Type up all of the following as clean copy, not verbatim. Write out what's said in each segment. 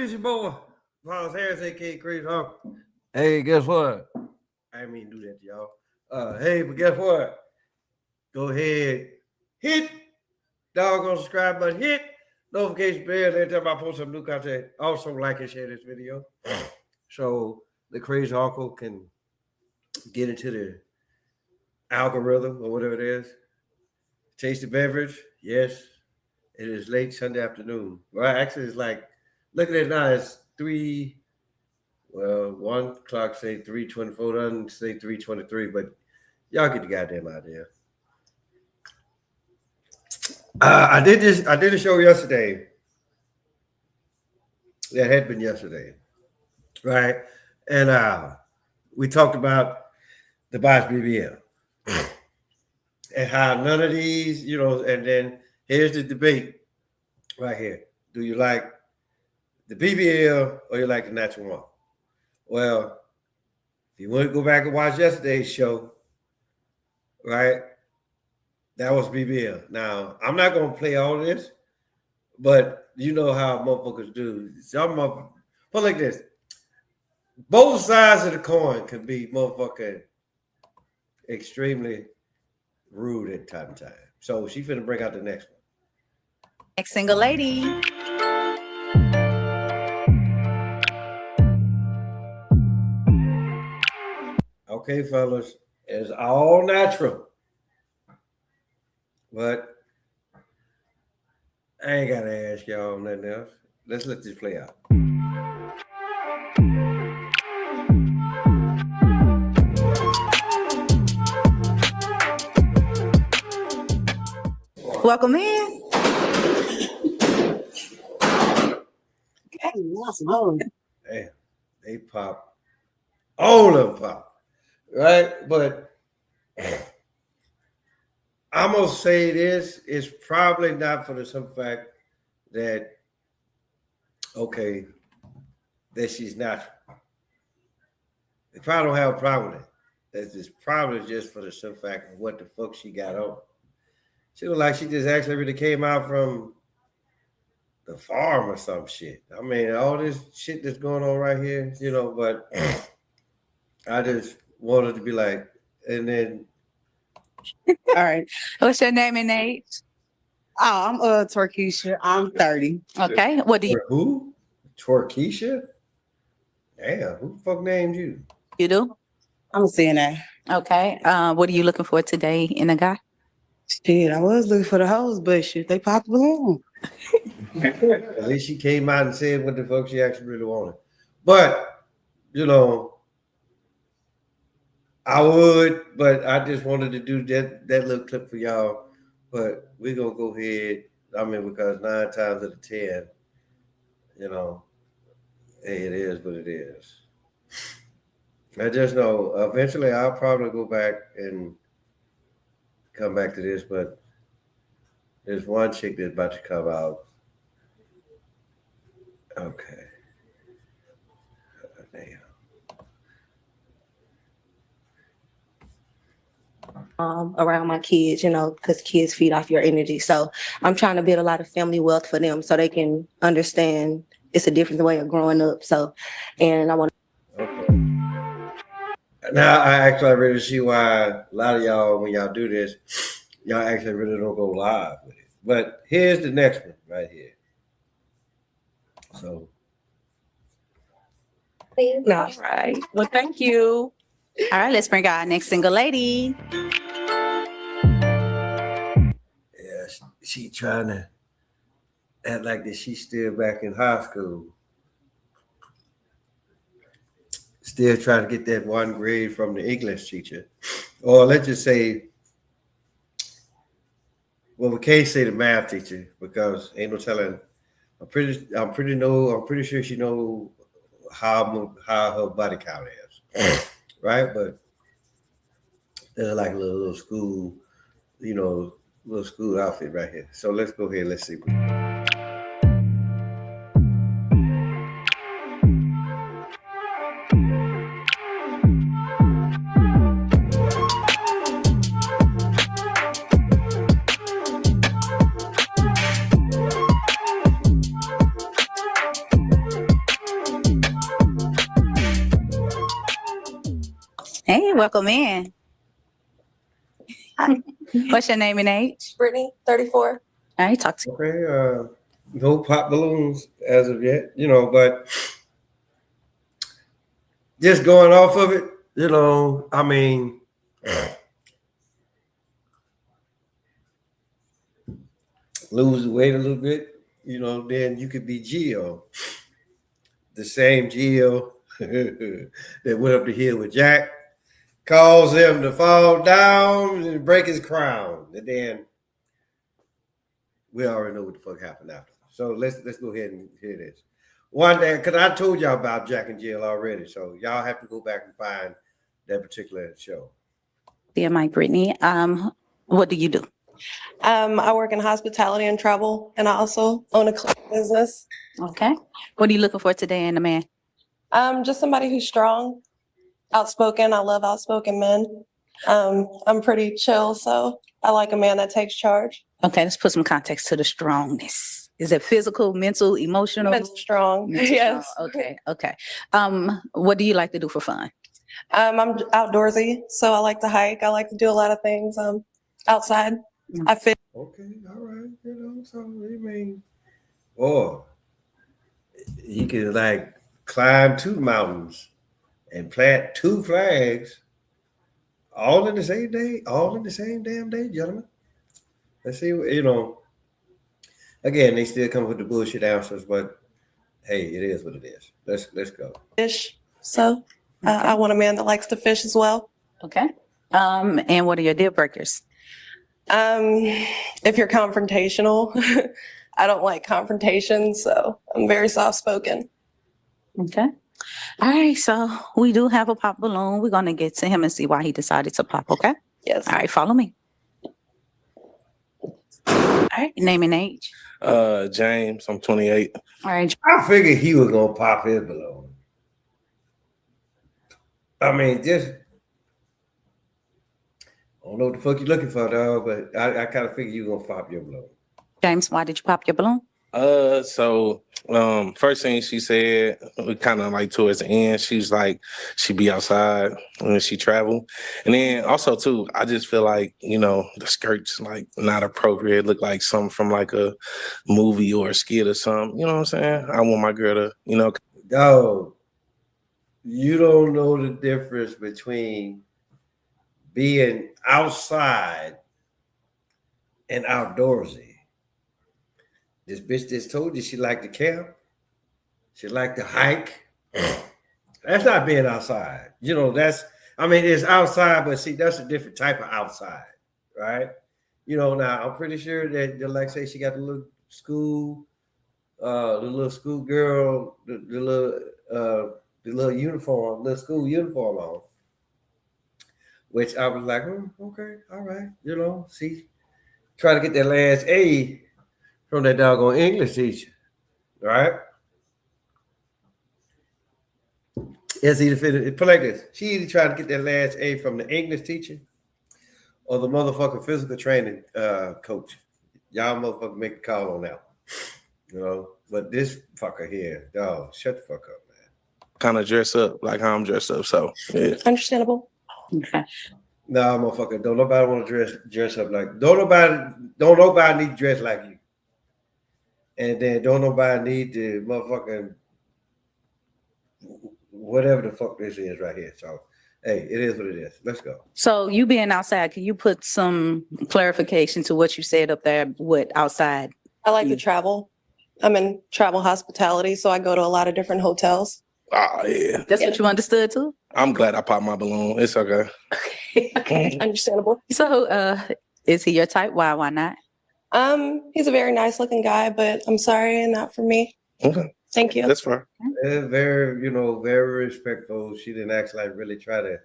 it's your boy, Paul Harris, aka Crazy Hawk. Hey, guess what? I didn't mean to do that to y'all. Hey, but guess what? Go ahead, hit doggone subscribe button, hit notification bell every time I post some new content. Also, like and share this video so the Crazy Hawk can get into the algorithm or whatever it is. Taste the beverage, yes. It is late Sunday afternoon. Well, actually, it's like, look at it now. It's 1 o'clock say 3:24, doesn't say 3:23, but y'all get the goddamn idea. I did a show yesterday. That had been yesterday, right? And we talked about the Boss BBL and how none of these, and then here's the debate right here. Do you like the BBL or you like the natural one? Well, if you want to go back and watch yesterday's show, right, that was BBL. Now, I'm not going to play all this, but you know how motherfuckers do. Some motherfuckers, put like this. Both sides of the coin can be motherfucking extremely rude at time to time. So she finna bring out the next one. Next single lady. Okay, fellas, it's all natural. But I ain't got to ask y'all nothing else. Let's let this play out. Welcome in. Damn, they pop. All of them pop. Right? But I'm going to say this. It's probably not for the simple fact that, okay, that she's natural. They probably don't have a problem with it. It's probably just for the simple fact of what the fuck she got on. She was like she just actually really came out from the farm or some shit. I mean, all this shit that's going on right here, but I just wanted to be like, and then. All right. What's your name and age? Oh, I'm Torquisha. I'm 30. Okay. What do you? Who? Torquisha? Damn, who the fuck named you? You do? I'm a CNA. Okay. What are you looking for today in a guy? Shit, I was looking for the hoes, but shit, they popped the balloon. At least she came out and said what the fuck she actually really wanted. But, I would, but I just wanted to do that little clip for y'all. But we're going to go ahead. I mean, because 9 times out of 10, hey, it is what it is. I just know eventually I'll probably go back and come back to this, but there's one chick that's about to come out. Okay. Damn. Around my kids, because kids feed off your energy. So I'm trying to build a lot of family wealth for them so they can understand it's a different way of growing up. So, and I want to. Okay. Now, I really see why a lot of y'all, when y'all do this, y'all actually really don't go live with it. But here's the next one right here. So. All right. Well, thank you. All right, let's bring our next single lady. Yeah, she trying to act like that she's still back in high school. Still trying to get that 1 grade from the English teacher. Or let's just say, well, we can't say the math teacher because ain't no telling. I'm pretty sure she know how her body count is. Right? But there's like a little school, little school outfit right here. So let's go ahead. Let's see. welcome in. What's your name and age? Brittany, 34. All right, talk to Okay, no pop balloons as of yet, you know, but just going off of it, you know, I mean, lose the weight a little bit, you know, then you could be Gio, the same Gio that went up the hill with Jack, caused him to fall down and break his crown, and then we already know what the fuck happened after. So let's go ahead and hear this. One day, because I told y'all about Jack and Jill already, so y'all have to go back and find that particular show. dear Mike Brittany. What do you do? I work in hospitality and travel, and I also own a cleaning business. Okay. What are you looking for today in a man? Just somebody who's strong, outspoken. I love outspoken men. I'm pretty chill, so I like a man that takes charge. Okay, let's put some context to the strongness. Is it physical, mental, emotional? Mental strong. Mental Yes. strong. Okay. What do you like to do for fun? I'm outdoorsy, so I like to hike. I like to do a lot of things outside. I fit. Okay, all right, you know, so I mean, or you could like climb 2 mountains and plant 2 flags all in the same day, all in the same damn day, gentlemen. Let's see, you know. Again, they still come with the bullshit answers, but hey, it is what it is. Let's go. Fish, so I want a man that likes to fish as well. Okay. And what are your deal breakers? If you're confrontational, I don't like confrontation, so I'm very soft spoken. Okay. All right. So we do have a pop balloon. We're gonna get to him and see why he decided to pop. Okay. Yes. All right. Follow me. All right. Name and age. James, I'm 28. All right. I figured he was gonna pop his balloon. I mean, just I don't know what the fuck you're looking for, dog, but I kind of figured you were gonna pop your balloon. James, why did you pop your balloon? First thing she said, we kind of like towards the end, she's like, she be outside when she travel. And then also too, I just feel like, you know, the skirt's like not appropriate. Look like something from like a movie or a skit or something. You know what I'm saying? I want my girl to, you know. Dog, you don't know the difference between being outside and outdoorsy. This bitch just told you she liked to camp. She liked to hike. That's not being outside. You know, it's outside, but see, that's a different type of outside, right? You know, now I'm pretty sure that, like say, she got the little school girl, the little uniform, little school uniform on. Which I was like, okay, all right, you know, see, try to get that last A from that doggone English teacher, right? It's either put like this. She either tried to get that last A from the English teacher or the motherfucking physical training coach. Y'all motherfucker make a call on that. You know, but this fucker here, dog, shut the fuck up, man. Kind of dress up like how I'm dressed up. So yeah. Understandable. Okay. Nah, motherfucker, don't nobody want to dress up like don't nobody need to dress like you. And then don't nobody need to motherfucking whatever the fuck this is right here. So hey, it is what it is. Let's go. So you being outside, can you put some clarification to what you said up there? What outside? I like to travel. I'm in travel hospitality, so I go to a lot of different hotels. Oh yeah. That's what you understood too? I'm glad I popped my balloon. It's okay. Understandable. So is he your type? Why not? He's a very nice looking guy, but I'm sorry, not for me. Okay. Thank you. That's fine. Very, very respectful. She didn't actually like really try to,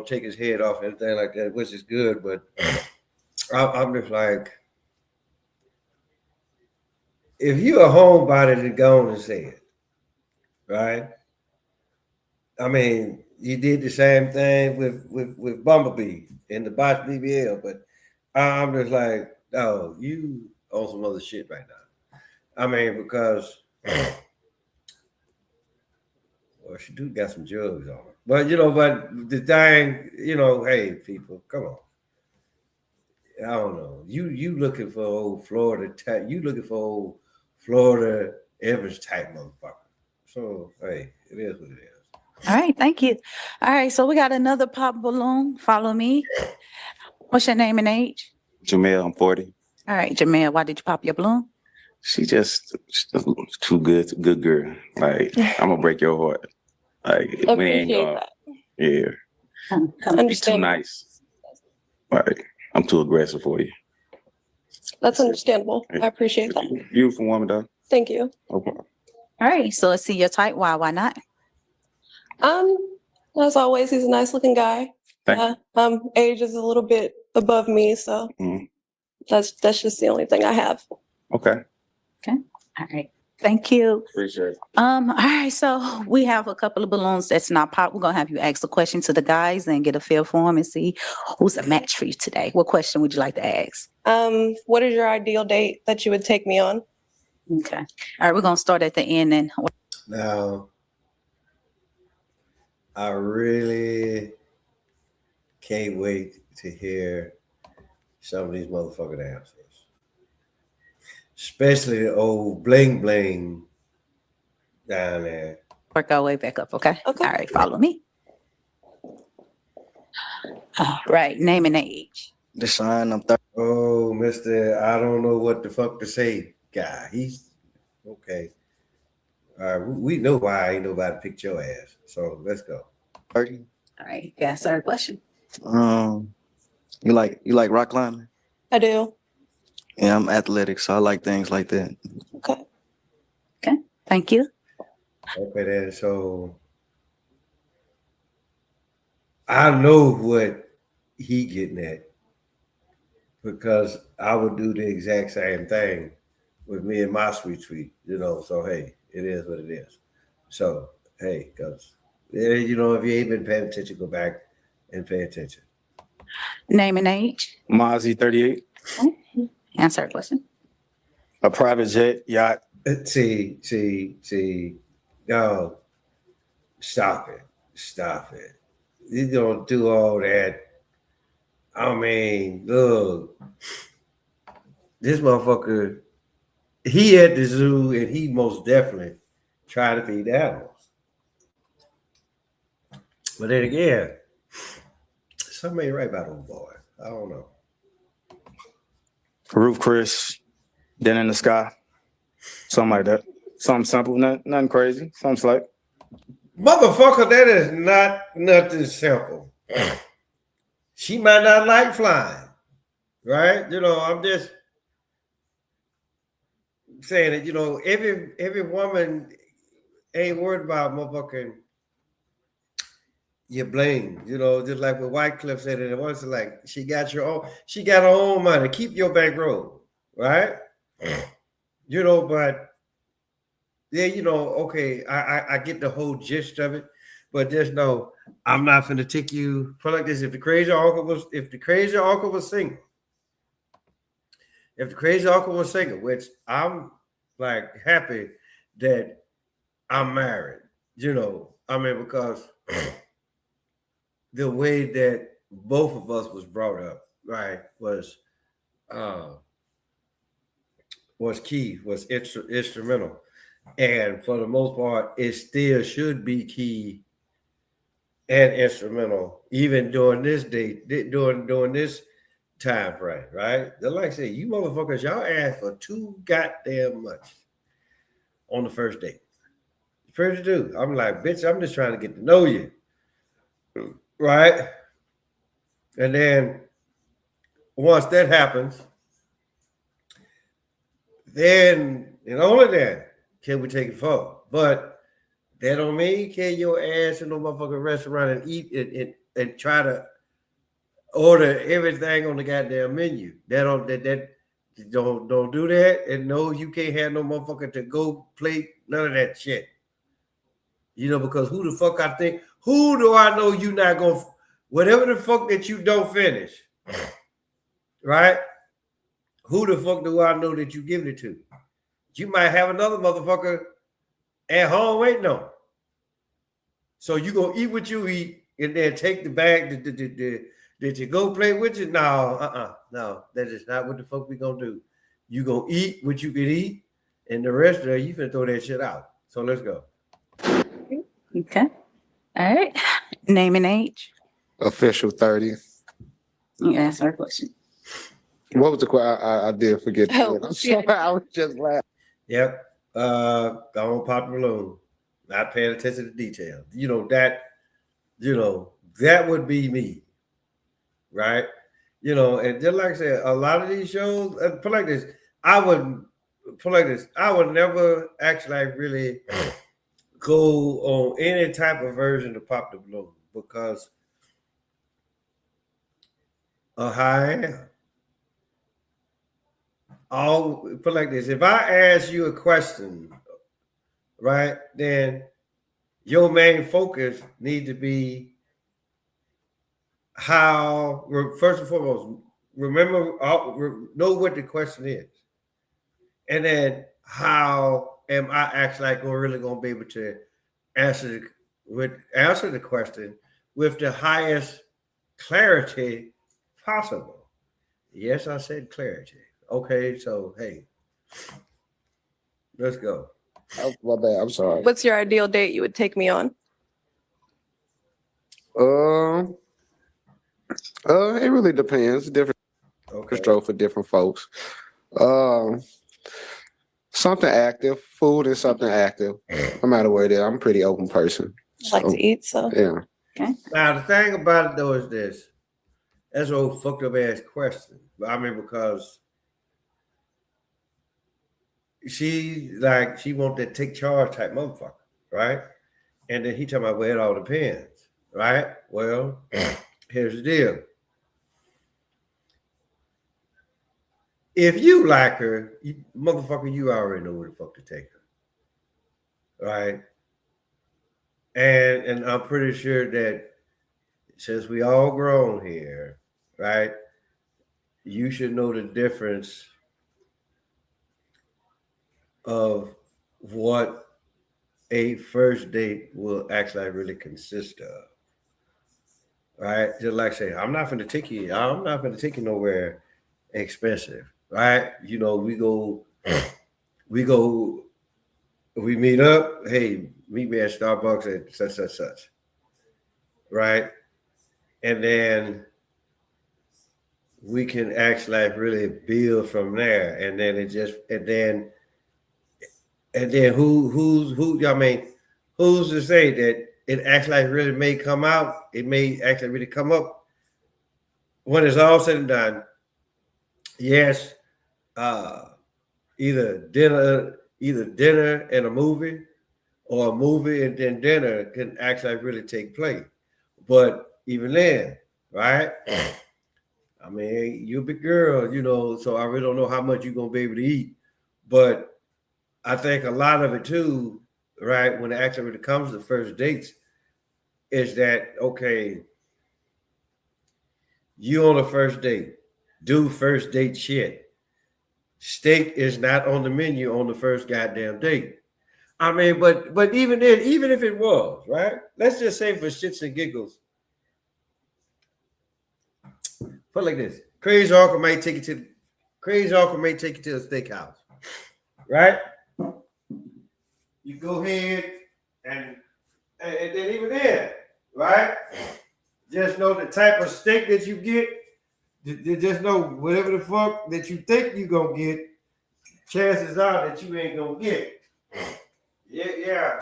take his head off and anything like that, which is good. But I'm just like, if you're a homebody, then go on and say it, right? I mean, you did the same thing with Bumblebee in the botch BBL, but I'm just like, oh, you on some other shit right now. I mean, because Well, she do got some jugs on her. But but the thing, hey, people, come on. I don't know. You looking for old Florida type, you looking for old Florida Evans type motherfucker. So hey, it is what it is. All right, thank you. All right, so we got another pop balloon. Follow me. What's your name and age? Jamel, I'm 40. All right, Jamel, why did you pop your balloon? She's too good girl. Like, I'm gonna break your heart. Like, we ain't Appreciate gonna, that. yeah, Come. be too Understand. nice. Like, I'm too aggressive for you. That's understandable. I appreciate that. Beautiful woman, though. Thank you. Okay. All right, so let's see your type. Why not? As always, he's a nice looking guy. Thank Age is a little bit above me, so Mhm. that's just the only thing I have. Okay. All right, thank you. Appreciate it. All right, so we have a couple of balloons that's not pop. We're gonna have you ask the question to the guys and get a feel for them and see who's a match for you today. What question would you like to ask? What is your ideal date that you would take me on? Okay. All right, we're gonna start at the end and Now, I really can't wait to hear some of these motherfucking answers. Especially the old bling bling down there. work our way back up, okay? Okay. All right, follow me. All right, name and age. Deshaun, I'm 30. Oh, Mr. I don't know what the fuck to say guy. He's okay. We know why ain't nobody picked your ass. So let's go. All right, yeah, sorry, question. You like rock climbing? I do. Yeah, I'm athletic, so I like things like that. Okay. Thank you. Okay, then. So I know what he getting at because I would do the exact same thing with me and my sweet. So hey, it is what it is. So hey, because if you ain't been paying attention, go back and pay attention. Name and age. Mozzie, 38. Answer a question. A private jet, yacht. See. No, stop it. You don't do all that. I mean, look, this motherfucker, he at the zoo and he most definitely trying to feed the animals. But then again, something ain't right about old boy. I don't know. Roof Chris, then in the sky. Something like that. Something simple, nothing crazy. Something slight. Motherfucker, that is not nothing simple. She might not like flying, right? I'm just saying that, every woman ain't worried about motherfucking your bling, just like what Wycliffe said it once, like she got her own money. Keep your bankroll, right? But yeah, okay, I get the whole gist of it, but there's no, I'm not gonna take you for like this. If the crazy uncle was single, which I'm like happy that I'm married, because the way that both of us was brought up, right, was key, was instrumental. And for the most part, it still should be key and instrumental, even during this during this time frame, right? Like I say, you motherfuckers, y'all ask for too goddamn much on the first date. First do. I'm like, bitch, I'm just trying to get to know you, right? And then once that happens, then and only then can we take it forward. But that don't mean can your ass in no motherfucking restaurant and eat and try to order everything on the goddamn menu. That don't do that. And no, you can't have no motherfucker to go plate, none of that shit. Because who do I know you not gonna, whatever the fuck that you don't finish, right? Who the fuck do I know that you giving it to? You might have another motherfucker at home waiting on. So you gonna eat what you eat and then take the bag that you go play with you? No, no, that is not what the fuck we gonna do. You gonna eat what you can eat, and the rest of it, you finna throw that shit out. So let's go. Okay. All right. Name and age. Official 30. You can answer our question. What was the question? I did forget. Oh, I'm sorry. I was just laughing. Yep. Gone pop the balloon. Not paying attention to detail. That would be me. Right? And just like I said, a lot of these shows, put like this, I would never actually really go on any type of version of Pop the Balloon because of how I am. I'll put like this. If I ask you a question, right, then your main focus need to be how, first and foremost, know what the question is. And then how am I actually really going to be able to answer the question with the highest clarity possible? Yes, I said clarity. Okay, so hey, let's go. Oh, my bad. I'm sorry. What's your ideal date you would take me on? It really depends. Different Okay. stroke for different folks. Something active, food is something active. No matter what it is, I'm a pretty open person. I like to eat, so Yeah. Now the thing about it though is this. That's an old fucked up ass question. I mean, because she want that take charge type motherfucker, right? And then he talking about, well, it all depends, right? Well, here's the deal. If you like her, motherfucker, you already know where the fuck to take her, right? And I'm pretty sure that since we all grown here, right, you should know the difference of what a first date will actually really consist of. Right? Just like say, I'm not gonna take you nowhere expensive, right? We meet up, hey, meet me at Starbucks at such, right? And then we can actually really build from there. And then who's to say that it actually really may come out? It may actually really come up when it's all said and done. Yes, either dinner and a movie, or a movie and then dinner can actually really take place. But even then, right? I mean, you're a big girl, so I really don't know how much you're gonna be able to eat. But I think a lot of it too, right, when it actually comes to first dates, is that okay, you on a first date, do first date shit. Steak is not on the menu on the first goddamn date. I mean, but even then, even if it was, right? Let's just say for shits and giggles. Put it like this. Crazy uncle may take you to the steakhouse. Right? You go ahead and then even then, right? Just know the type of steak that you get. Just know whatever the fuck that you think you're gonna get, chances are that you ain't gonna get. Yeah.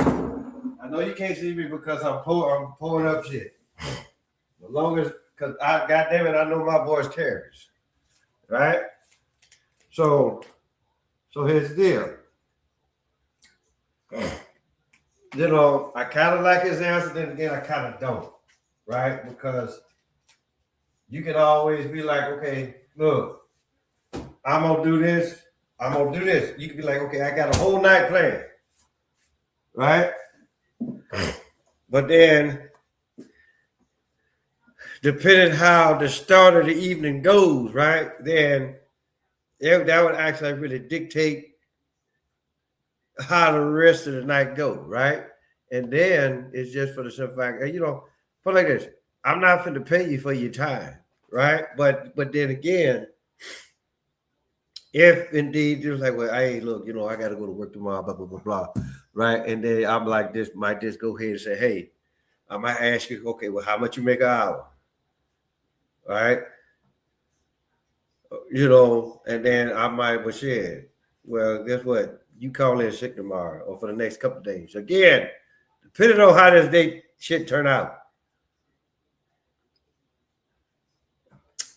I know you can't see me because I'm pulling up shit. As long as, because goddamn it, I know my voice carries. Right? So here's the deal. I kind of like his answer, then again, I kind of don't. Right? Because you can always be like, okay, look, I'm gonna do this. You can be like, okay, I got a whole night planned. Right? But then, depending how the start of the evening goes, right? Then that would actually really dictate how the rest of the night go, right? And then it's just for the simple fact, you know, put it like this: I'm not going to pay you for your time, right? But then again, if indeed it's like, well, hey, look, you know, I got to go to work tomorrow, blah blah blah blah, right? And then I'm like, this might just go ahead and say, hey, I might ask you, okay, well, how much you make an hour, right? You know, and then I might, well, shit. Well, guess what? You call in sick tomorrow or for the next couple of days. Again, depending on how this date shit turn out.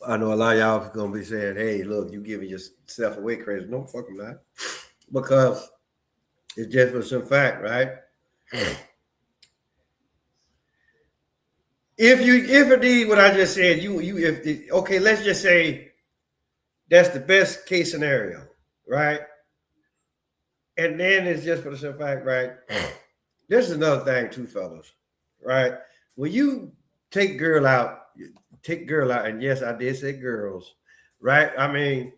I know a lot of y'all gonna be saying, hey, look, you giving yourself away crazy. No, fuck I'm not. Because it's just for some fact, right? If indeed what I just said, okay, let's just say that's the best case scenario, right? And then it's just for the simple fact, right? This is another thing too, fellas, right? When you take girl out, and yes, I did say girls, right? I mean,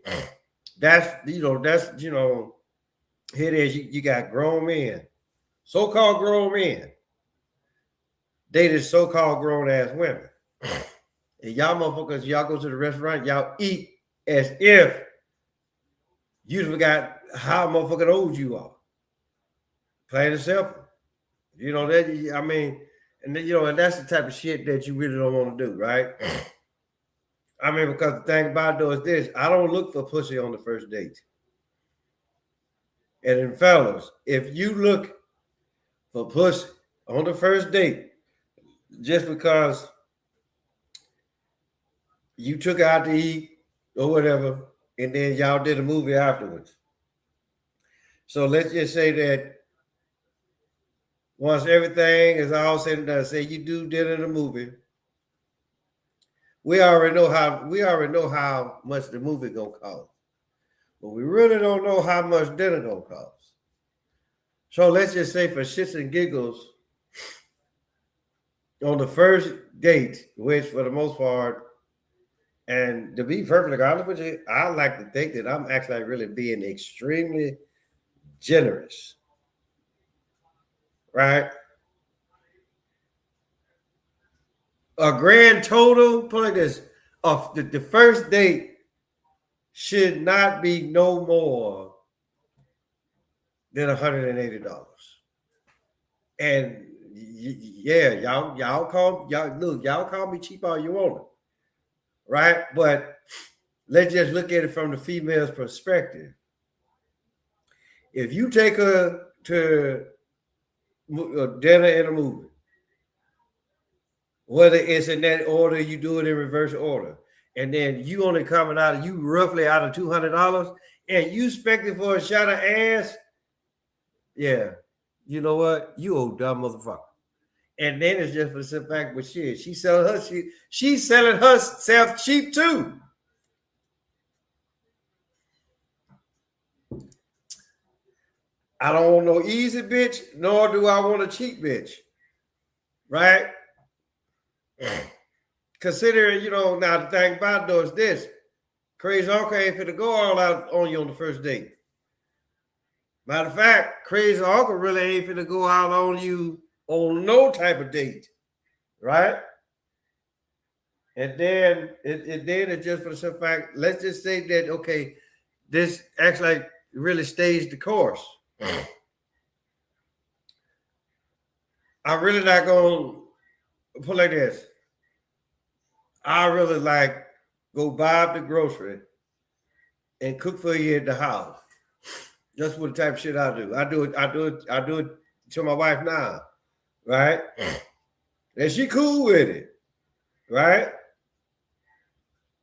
that's here it is. You got grown men, so-called grown men, dated so-called grown ass women. And y'all motherfuckers, y'all go to the restaurant, y'all eat as if you forgot how motherfucking old you are. Plain and simple. You know, that I mean, and then, and that's the type of shit that you really don't want to do, right? I mean, because the thing about it though is this: I don't look for pussy on the first date. And then, fellas, if you look for pussy on the first date, just because you took out to eat or whatever, and then y'all did a movie afterwards. So let's just say that once everything is all said and done, say you do dinner and a movie, we already know how much the movie gonna cost, but we really don't know how much dinner gonna cost. So let's just say for shits and giggles, on the first date, which for the most part, and to be perfectly honest with you, I like to think that I'm actually really being extremely generous, right? A grand total, put like this, of the first date should not be no more than $180. And yeah, y'all call me cheap all you want, right? But let's just look at it from the female's perspective. If you take her to dinner and a movie, whether it's in that order, you do it in reverse order, and then you only coming out, you roughly out of $200, and you expecting for a shot of ass, yeah, you know what? You old dumb motherfucker. And then it's just for the simple fact, but shit, she's selling herself cheap too. I don't want no easy bitch, nor do I want a cheap bitch. Right? Considering, now the thing about it though is this: crazy uncle ain't finna go all out on you on the first date. Matter of fact, crazy uncle really ain't finna go out on you on no type of date, right? And then it's just for the simple fact, let's just say that, okay, this actually really stays the course. I'm really not going to put like this. I really like go buy up the grocery and cook for you at the house. That's what the type of shit I do. I do it to my wife now, right? And she cool with it, right?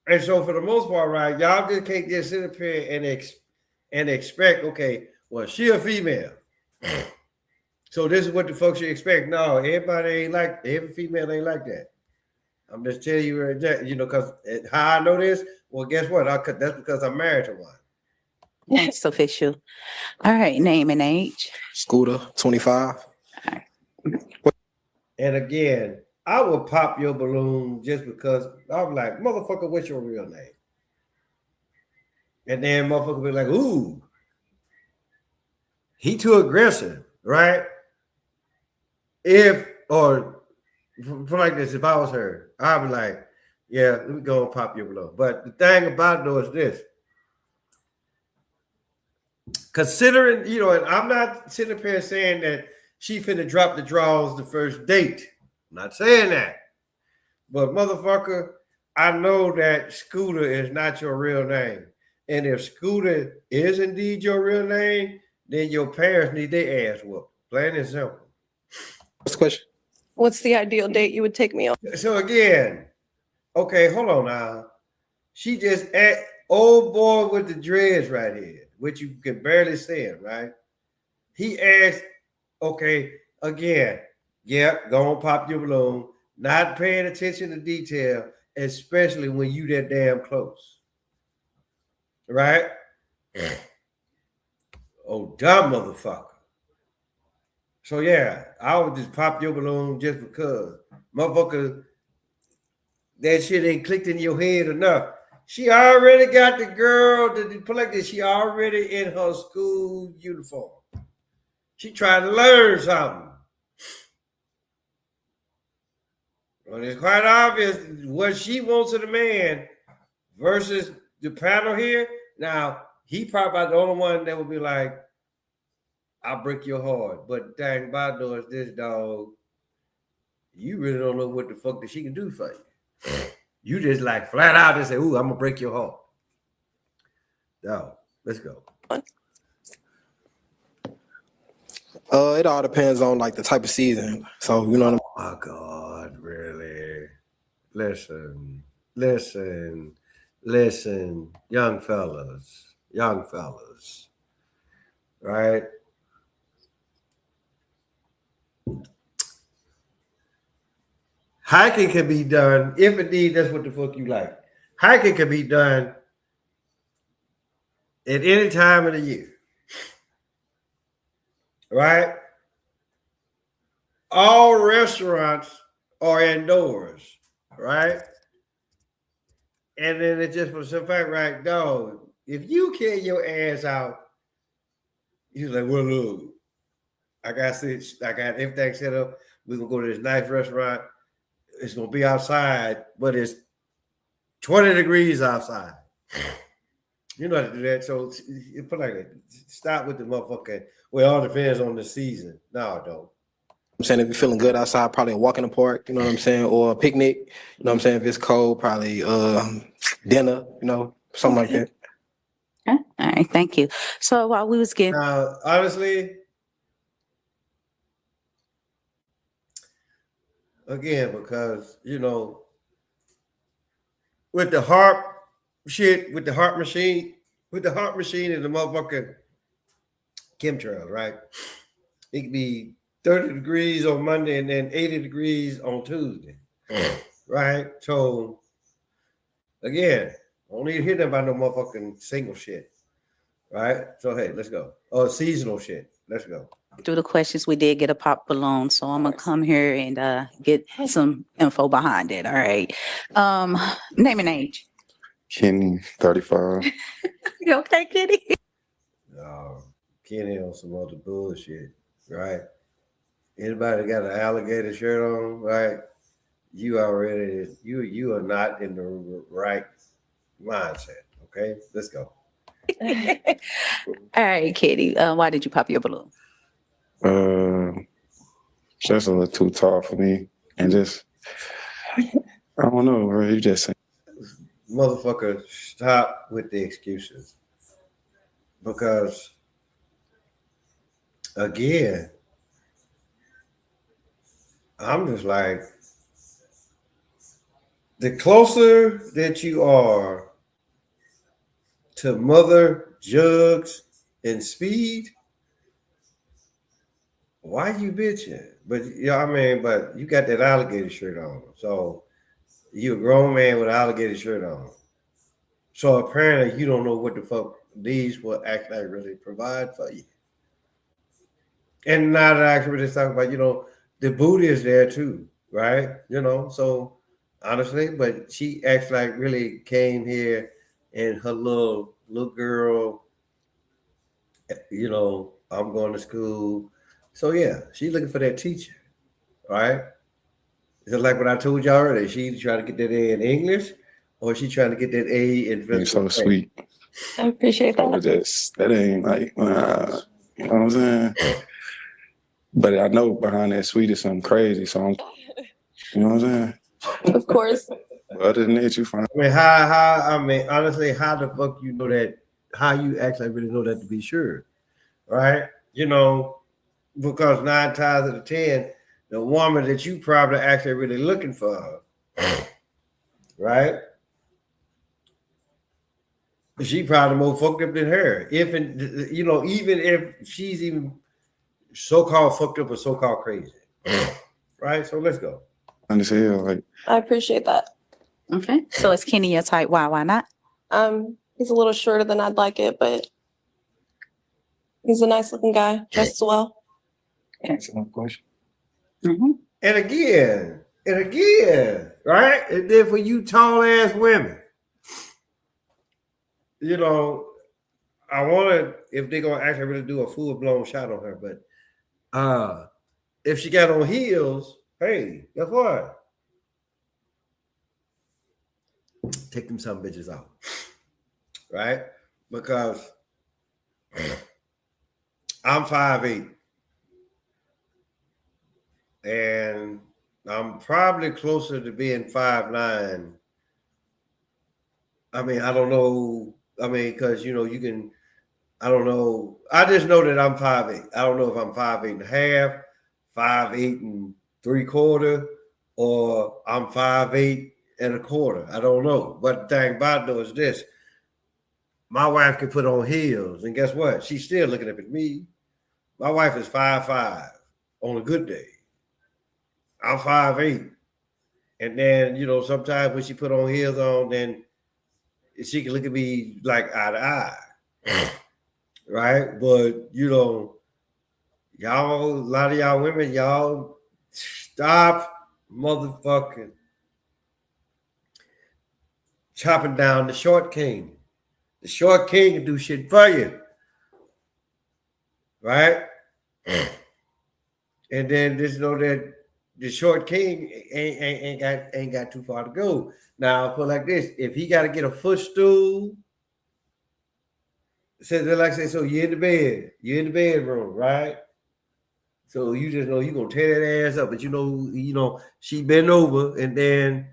And so for the most part, right, y'all just can't just sit up here and expect, okay, well, she a female. So this is what the fuck you expect. No, every female ain't like that. I'm just telling you, because how I know this, well, guess what? That's because I'm married to one. That's official. All right, name and age. Scooter, 25. And again, I will pop your balloon just because I'm like, motherfucker, what's your real name? And then motherfucker be like, ooh, he too aggressive, right? if or for like this, if I was her, I'd be like, yeah, let me go and pop your balloon. But the thing about it though is this. Considering, and I'm not sitting up here saying that she finna drop the draws the first date. I'm not saying that. But motherfucker, I know that Scooter is not your real name. And if Scooter is indeed your real name, then your parents need their ass whooped. Plain and simple. What's the question? What's the ideal date you would take me on? So again, okay, hold on now. She just old boy with the dreads right here, which you can barely see him, right? He asked, okay, again, yeah, go on pop your balloon, not paying attention to detail, especially when you that damn close. Right? Oh, dumb motherfucker. So yeah, I would just pop your balloon just because. Motherfucker, that shit ain't clicked in your head enough. She already got the girl that put like this. She already in her school uniform. She trying to learn something. Well, it's quite obvious what she wants in a man versus the panel here. Now, he probably the only one that would be like, I'll break your heart. But dang, by is this dog, you really don't know what the fuck that she can do for you. You just like flat out and say, ooh, I'm gonna break your heart. Dog, let's go. It all depends on like the type of season. So you know what Oh my God, really? Listen, young fellas, right? Hiking can be done if indeed that's what the fuck you like. Hiking can be done at any time of the year, right? All restaurants are indoors, right? And then it's just for some fact, right? Dog, if you carry your ass out, he's like, well, look, I got everything set up. We're gonna go to this nice restaurant. It's gonna be outside, but it's 20 degrees outside. You know how to do that. So you put like that. Stop with the motherfucker. Well, it all depends on the season. No, don't. I'm saying? If you're feeling good outside, probably a walk in the park, you know what I'm saying? Or a picnic, you know what I'm saying? If it's cold, probably dinner, something like that. Okay. All right, thank you. So while we was getting Now, honestly, again, because with the heart shit, with the heart machine and the motherfucking chemtrails, right? It could be 30 degrees on Monday and then 80 degrees on Tuesday, right? So, again, don't need to hear them about no motherfucking single shit, right? So, hey, let's go. Oh, seasonal shit. Let's go. through the questions, we did get a pop balloon, so I'm gonna come here and get some info behind it. All right. Name and age. Kenny, 35. You okay, Kitty? Kenny on some other bullshit, right? Anybody got an alligator shirt on, right? You are not in the right mindset. Okay, let's go. All right, Kitty. Why did you pop your balloon? Just a little too tall for me. And just, I don't know, bro. You just Motherfucker, stop with the excuses. Because again, I'm just like, the closer that you are to Mother Jugs and Speed, why you bitching? But but you got that alligator shirt on. So you a grown man with an alligator shirt on. So apparently you don't know what the fuck these will actually really provide for you. And now that I actually just talking about, the booty is there too, right? So honestly, but she acts like really came here and her little girl, I'm going to school. So yeah, she's looking for that teacher. right? Just like what I told y'all earlier, she trying to get that A in English, or she trying to get that A in You're physical. so sweet. I appreciate So that. that ain't like, you know what I'm saying? But I know behind that sweet is something crazy. So you know what I'm saying? Of course. But other than that, you fine. I mean, I mean, honestly, how the fuck you know that? How you actually really know that to be sure, right? You know, because 9 times out of 10, the woman that you probably actually really looking for, right? She probably more fucked up than her. If and you know, even if she's even so-called fucked up or so-called crazy, right? So let's go. Understand? Like, I appreciate that. Okay. So is Kenny your type? Why not? He's a little shorter than I'd like it, but he's a nice looking guy, dressed well. excellent question. Mm-hmm. And again, right? And then for you tall ass women, you know, I want to, if they're gonna actually really do a full blown shot on her, but if she got on heels, hey, guess what? Take them some bitches out, right? Because I'm 5'8", and I'm probably closer to being 5'9". I mean, I don't know. I mean, because you know, you can. I don't know. I just know that I'm 5'8". I don't know if I'm 5'8.5", 5'8 3/4, or I'm 5'8 1/4. I don't know. But the thing about it is this: my wife can put on heels, and guess what? She's still looking up at me. My wife is 5'5" on a good day. I'm 5'8", and then you know sometimes when she put on heels on, then she can look at me like eye to eye, right? But you know, y'all, a lot of y'all women, y'all stop motherfucking chopping down the short king. The short king can do shit for you, right? And then just know that the short king ain't got too far to go. Now, I'll put it like this: if he got to get a footstool, so like I said, so you're in the bedroom, right? So you just know you're gonna tear that ass up, but you know, she bent over and then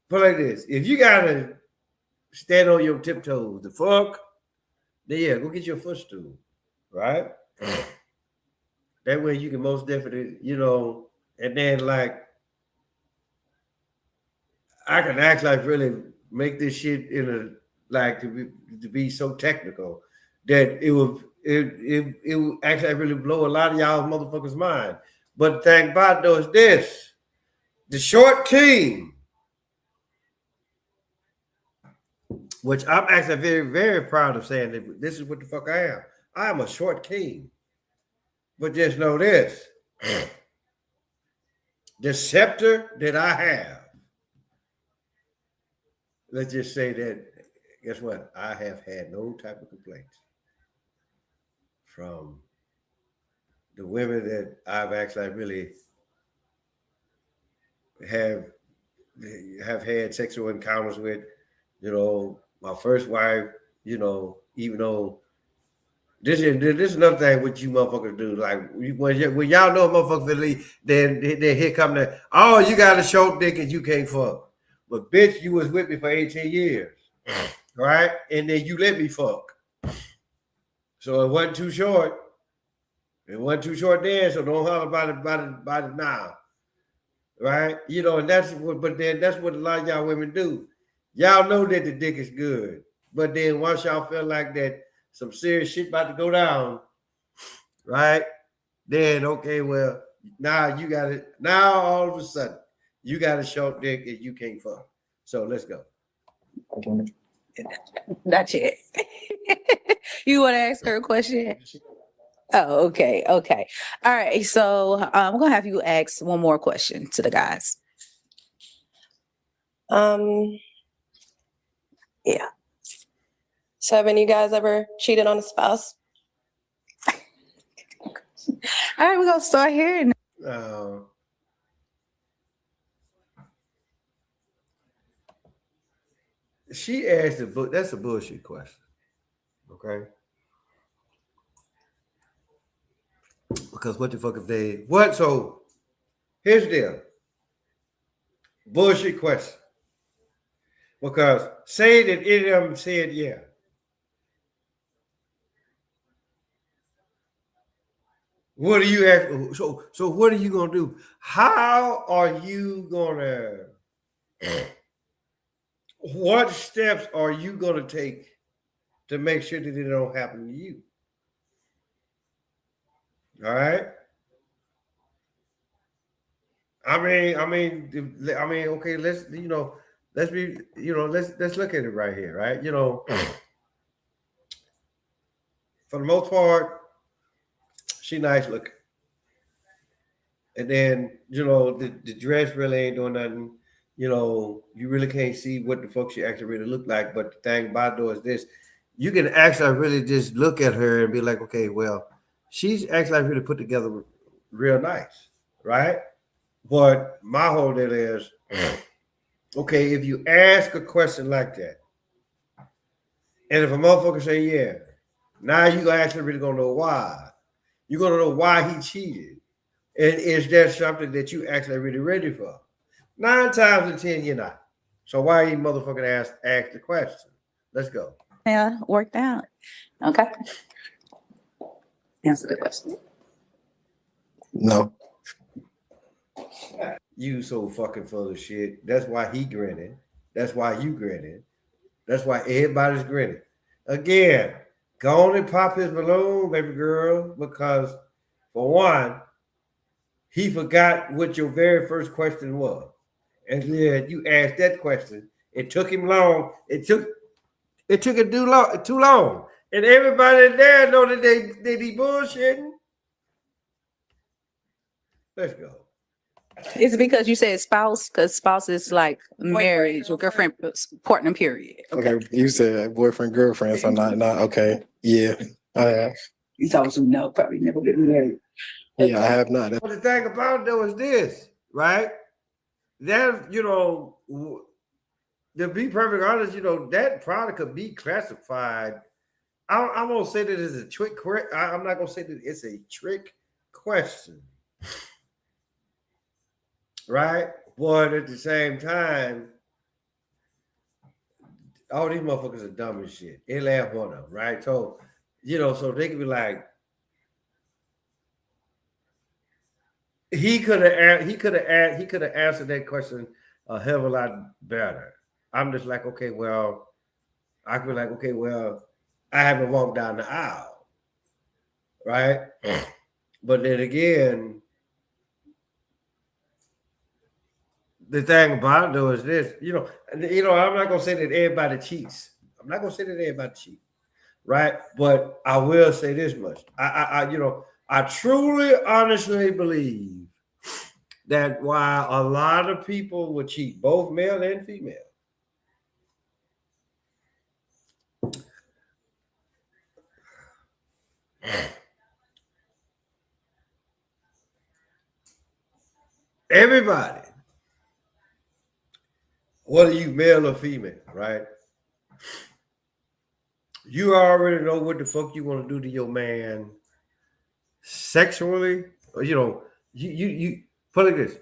put like this. If you gotta stand on your tiptoes, the fuck, then yeah, go get your footstool, right? That way you can most definitely, you know, and then like I can actually really make this shit in a like to be so technical that it will actually really blow a lot of y'all motherfuckers' mind. But the thing about it though is this: the short king, which I'm actually very, very proud of saying that this is what the fuck I am. I am a short king. But just know this: the scepter that I have, let's just say that, guess what? I have had no type of complaints from the women that I've actually really have had sexual encounters with. You know, my first wife, you know, even though this is another thing what you motherfuckers do. Like when y'all know a motherfucker finna leave, then here come the, oh, you got a short dick and you can't fuck. But bitch, you was with me for 18 years. Right? And then you let me fuck. So it wasn't too short. It wasn't too short then, so don't holler about it now. Right? You know, and that's what, but then that's what a lot of y'all women do. Y'all know that the dick is good. But then once y'all feel like that some serious shit about to go down, right? Then okay, well, now you got it. Now all of a sudden, you got a short dick and you can't fuck. So let's go. Not yet. You want to ask her a question? Oh, okay. All right. So I'm gonna have you ask one more question to the guys. Yeah. So have any of you guys ever cheated on a spouse? All right, we're gonna start here. Uh, she asked the book. That's a bullshit question. Okay. Because what the fuck if they what? So here's the deal. Bullshit question. Because say that any of them said yeah. What are you asking? So what are you gonna do? How are you gonna what steps are you gonna take to make sure that it don't happen to you? All right. Okay. Let's be, let's look at it right here, right? For the most part, she nice looking, and then the dress really ain't doing nothing. You really can't see what the fuck she actually really looked like. But the thing about though is this: you can actually really just look at her and be like, okay, well, she's actually really put together real nice, right? But my whole deal is, okay, if you ask a question like that, and if a motherfucker say yeah, now you actually really gonna know why. You're gonna know why he cheated. And is that something that you actually really ready for? 9 times in 10, you're not. So why you motherfucking ask the question? Let's go. Yeah, worked out. Okay. Answer the question. No. You so fucking full of shit. That's why he grinning. That's why you grinning. That's why everybody's grinning. Again, go on and pop his balloon, baby girl, because for one, he forgot what your very first question was. And then you asked that question. It took him long. It took it too long. And everybody there know that they be bullshitting. Let's go. Is it because you said spouse? Because spouse is like marriage or girlfriend, partner, period. Okay, you said boyfriend, girlfriend, so not okay. Yeah, I have. You told us no, probably never been married. Yeah, I have not. But the thing about it though is this, right? That, to be perfectly honest, that probably could be classified. I'm gonna say that it's a trick. I'm not gonna say that it's a trick question, right? But at the same time, all these motherfuckers are dumb as shit. They laugh on them, right? So, so they could be like, he could have answered that question a hell of a lot better. I'm just like, okay, well, I could be like, okay, well, I haven't walked down the aisle, right? But then again, the thing about it though is this, I'm not gonna say that everybody cheats. I'm not gonna say that everybody cheats, right? But I will say this much: I truly, honestly believe that while a lot of people would cheat, both male and female, everybody, whether you male or female, right? You already know what the fuck you want to do to your man sexually. Or, you put it like this.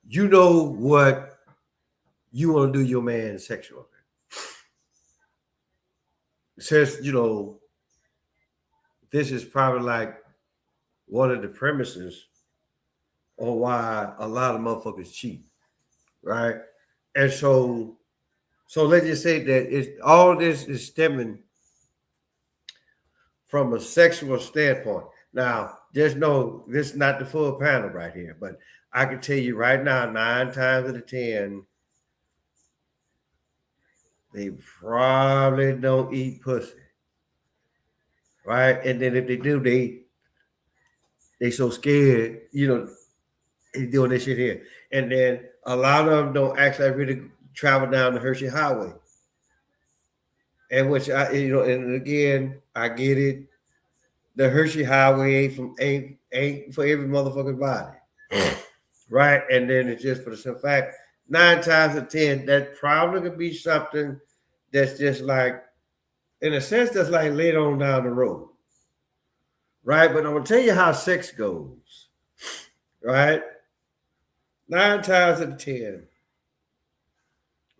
You know what you want to do to your man sexually. Since, this is probably like one of the premises on why a lot of motherfuckers cheat, right? And so let's just say that all this is stemming from a sexual standpoint. Now, this is not the full panel right here, but I can tell you right now, 9 times out of 10, they probably don't eat pussy, right? And then if they do, they so scared, they doing this shit here. And then a lot of them don't actually really travel down the Hershey Highway. And which and again, I get it. The Hershey Highway ain't for every motherfucking body. right? And then it's just for the simple fact, 9 times out of 10, that probably could be something that's just like, in a sense, that's like later on down the road, right? But I'm gonna tell you how sex goes, right? 9 times out of 10,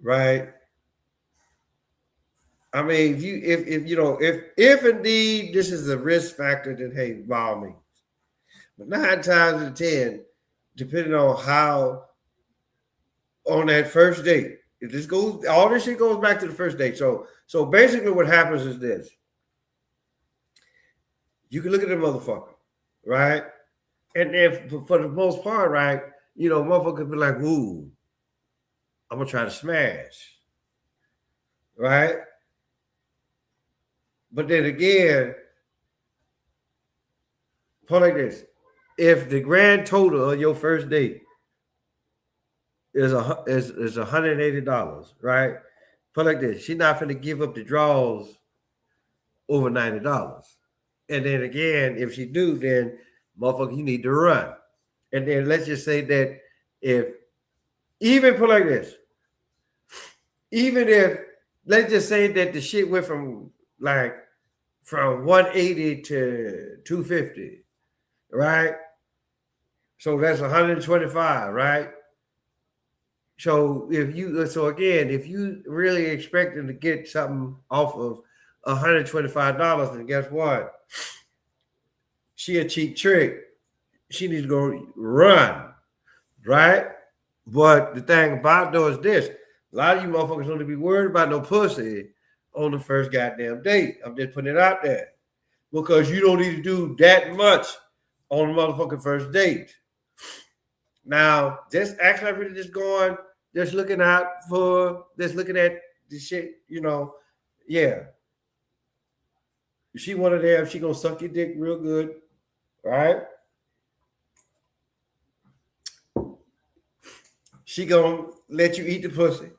right? I mean, if indeed this is a risk factor, then hey, by all means. But 9 times out of 10, depending on how on that first date, if this goes, all this shit goes back to the first date. So basically, what happens is this: you can look at the motherfucker, right? And then for the most part, right, motherfucker be like, "Ooh, I'm gonna try to smash," right? But then again, put like this: if the grand total of your first date is $180, right? Put like this: she's not gonna give up the draws over $90. And then again, if she do, then motherfucker, you need to run. And then let's just say that if even put like this, even if let's just say that the shit went from 180 to 250, right? So that's 125, right? So if you really expecting to get something off of $125, then guess what? She a cheap trick. She needs to go run, right? But the thing about though is this: a lot of you motherfuckers don't be worried about no pussy on the first goddamn date. I'm just putting it out there because you don't need to do that much on the motherfucking first date. Now, just actually really just looking at the shit, yeah. She one of them, she gonna suck your dick real good, right? She gonna let you eat the pussy,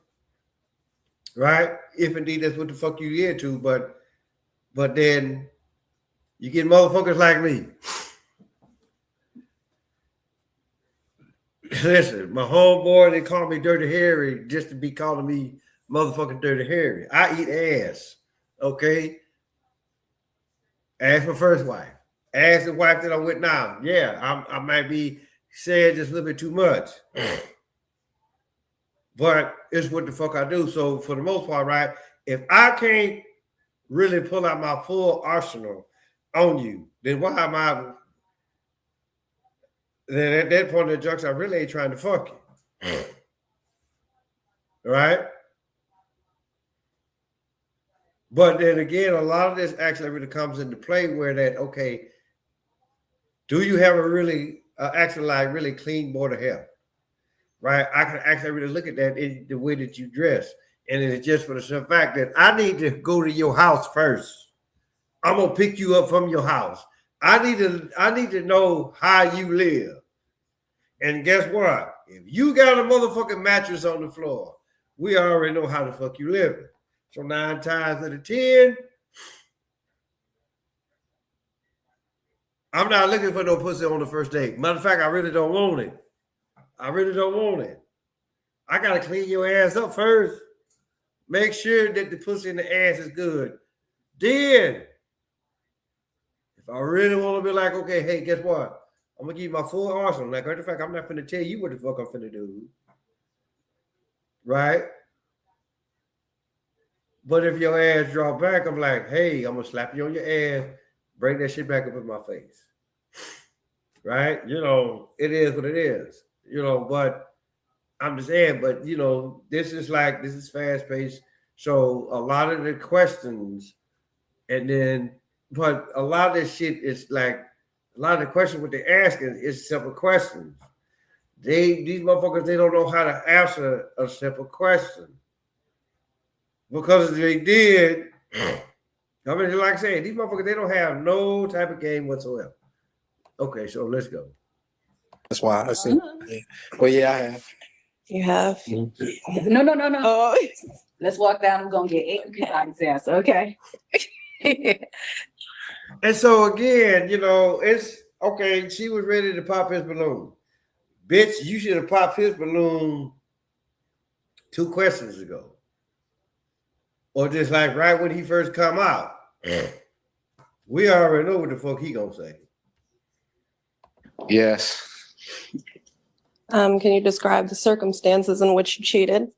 right? If indeed that's what the fuck you into, but then you get motherfuckers like me. Listen, my homeboy, they call me Dirty Harry just to be calling me motherfucking Dirty Harry. I eat ass, okay? Ask my first wife. Ask the wife that I'm with now. Yeah, I might be saying just a little bit too much. But it's what the fuck I do. So for the most part, right, if I can't really pull out my full arsenal on you, then why am I? Then at that point in the junction, I really ain't trying to fuck you. Right? But then again, a lot of this actually really comes into play where that, okay, do you have a really, really clean board of hair? Right? I can actually really look at that in the way that you dress. And it's just for the simple fact that I need to go to your house first. I'm gonna pick you up from your house. I need to know how you live. And guess what? If you got a motherfucking mattress on the floor, we already know how the fuck you living. So 9 times out of 10, I'm not looking for no pussy on the first date. Matter of fact, I really don't want it. I really don't want it. I gotta clean your ass up first. Make sure that the pussy in the ass is good. Then, if I really want to be like, okay, hey, guess what? I'm gonna give you my full arsenal. Like, matter of fact, I'm not finna tell you what the fuck I'm finna do. Right? But if your ass drop back, I'm like, hey, I'm gonna slap you on your ass, bring that shit back up in my face. Right? It is what it is. But I'm just saying, but this is fast-paced. So a lot of the questions, but a lot of this shit is like a lot of the questions what they're asking is simple questions. These motherfuckers, they don't know how to answer a simple question. Because if they did, I mean, like I said, these motherfuckers, they don't have no type of game whatsoever. Okay, so let's go. That's why I see. Yeah. Well, yeah, I have. You have? No. Oh, Let's walk down. I'm gonna get 8 answer. Okay. And so again, it's okay. She was ready to pop his balloon. Bitch, you should have popped his balloon 2 questions ago. Or just like right when he first come out. We already know what the fuck he gonna say. Yes. Can you describe the circumstances in which you cheated?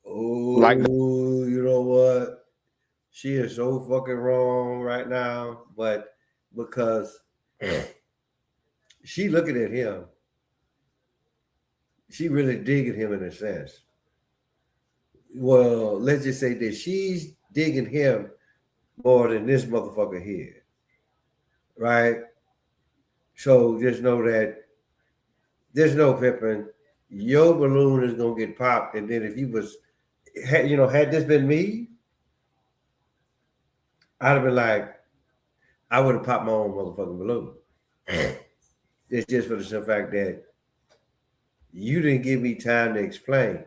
Oh, Like- you know what? She is so fucking wrong right now, but because she looking at him, she really digging him in a sense. Well, let's just say that she's digging him more than this motherfucker here, right? So just know that there's no pimping. Your balloon is gonna get popped, and then if you was, had this been me, I'd have been like, I would have popped my own motherfucking balloon. It's just for the simple fact that you didn't give me time to explain.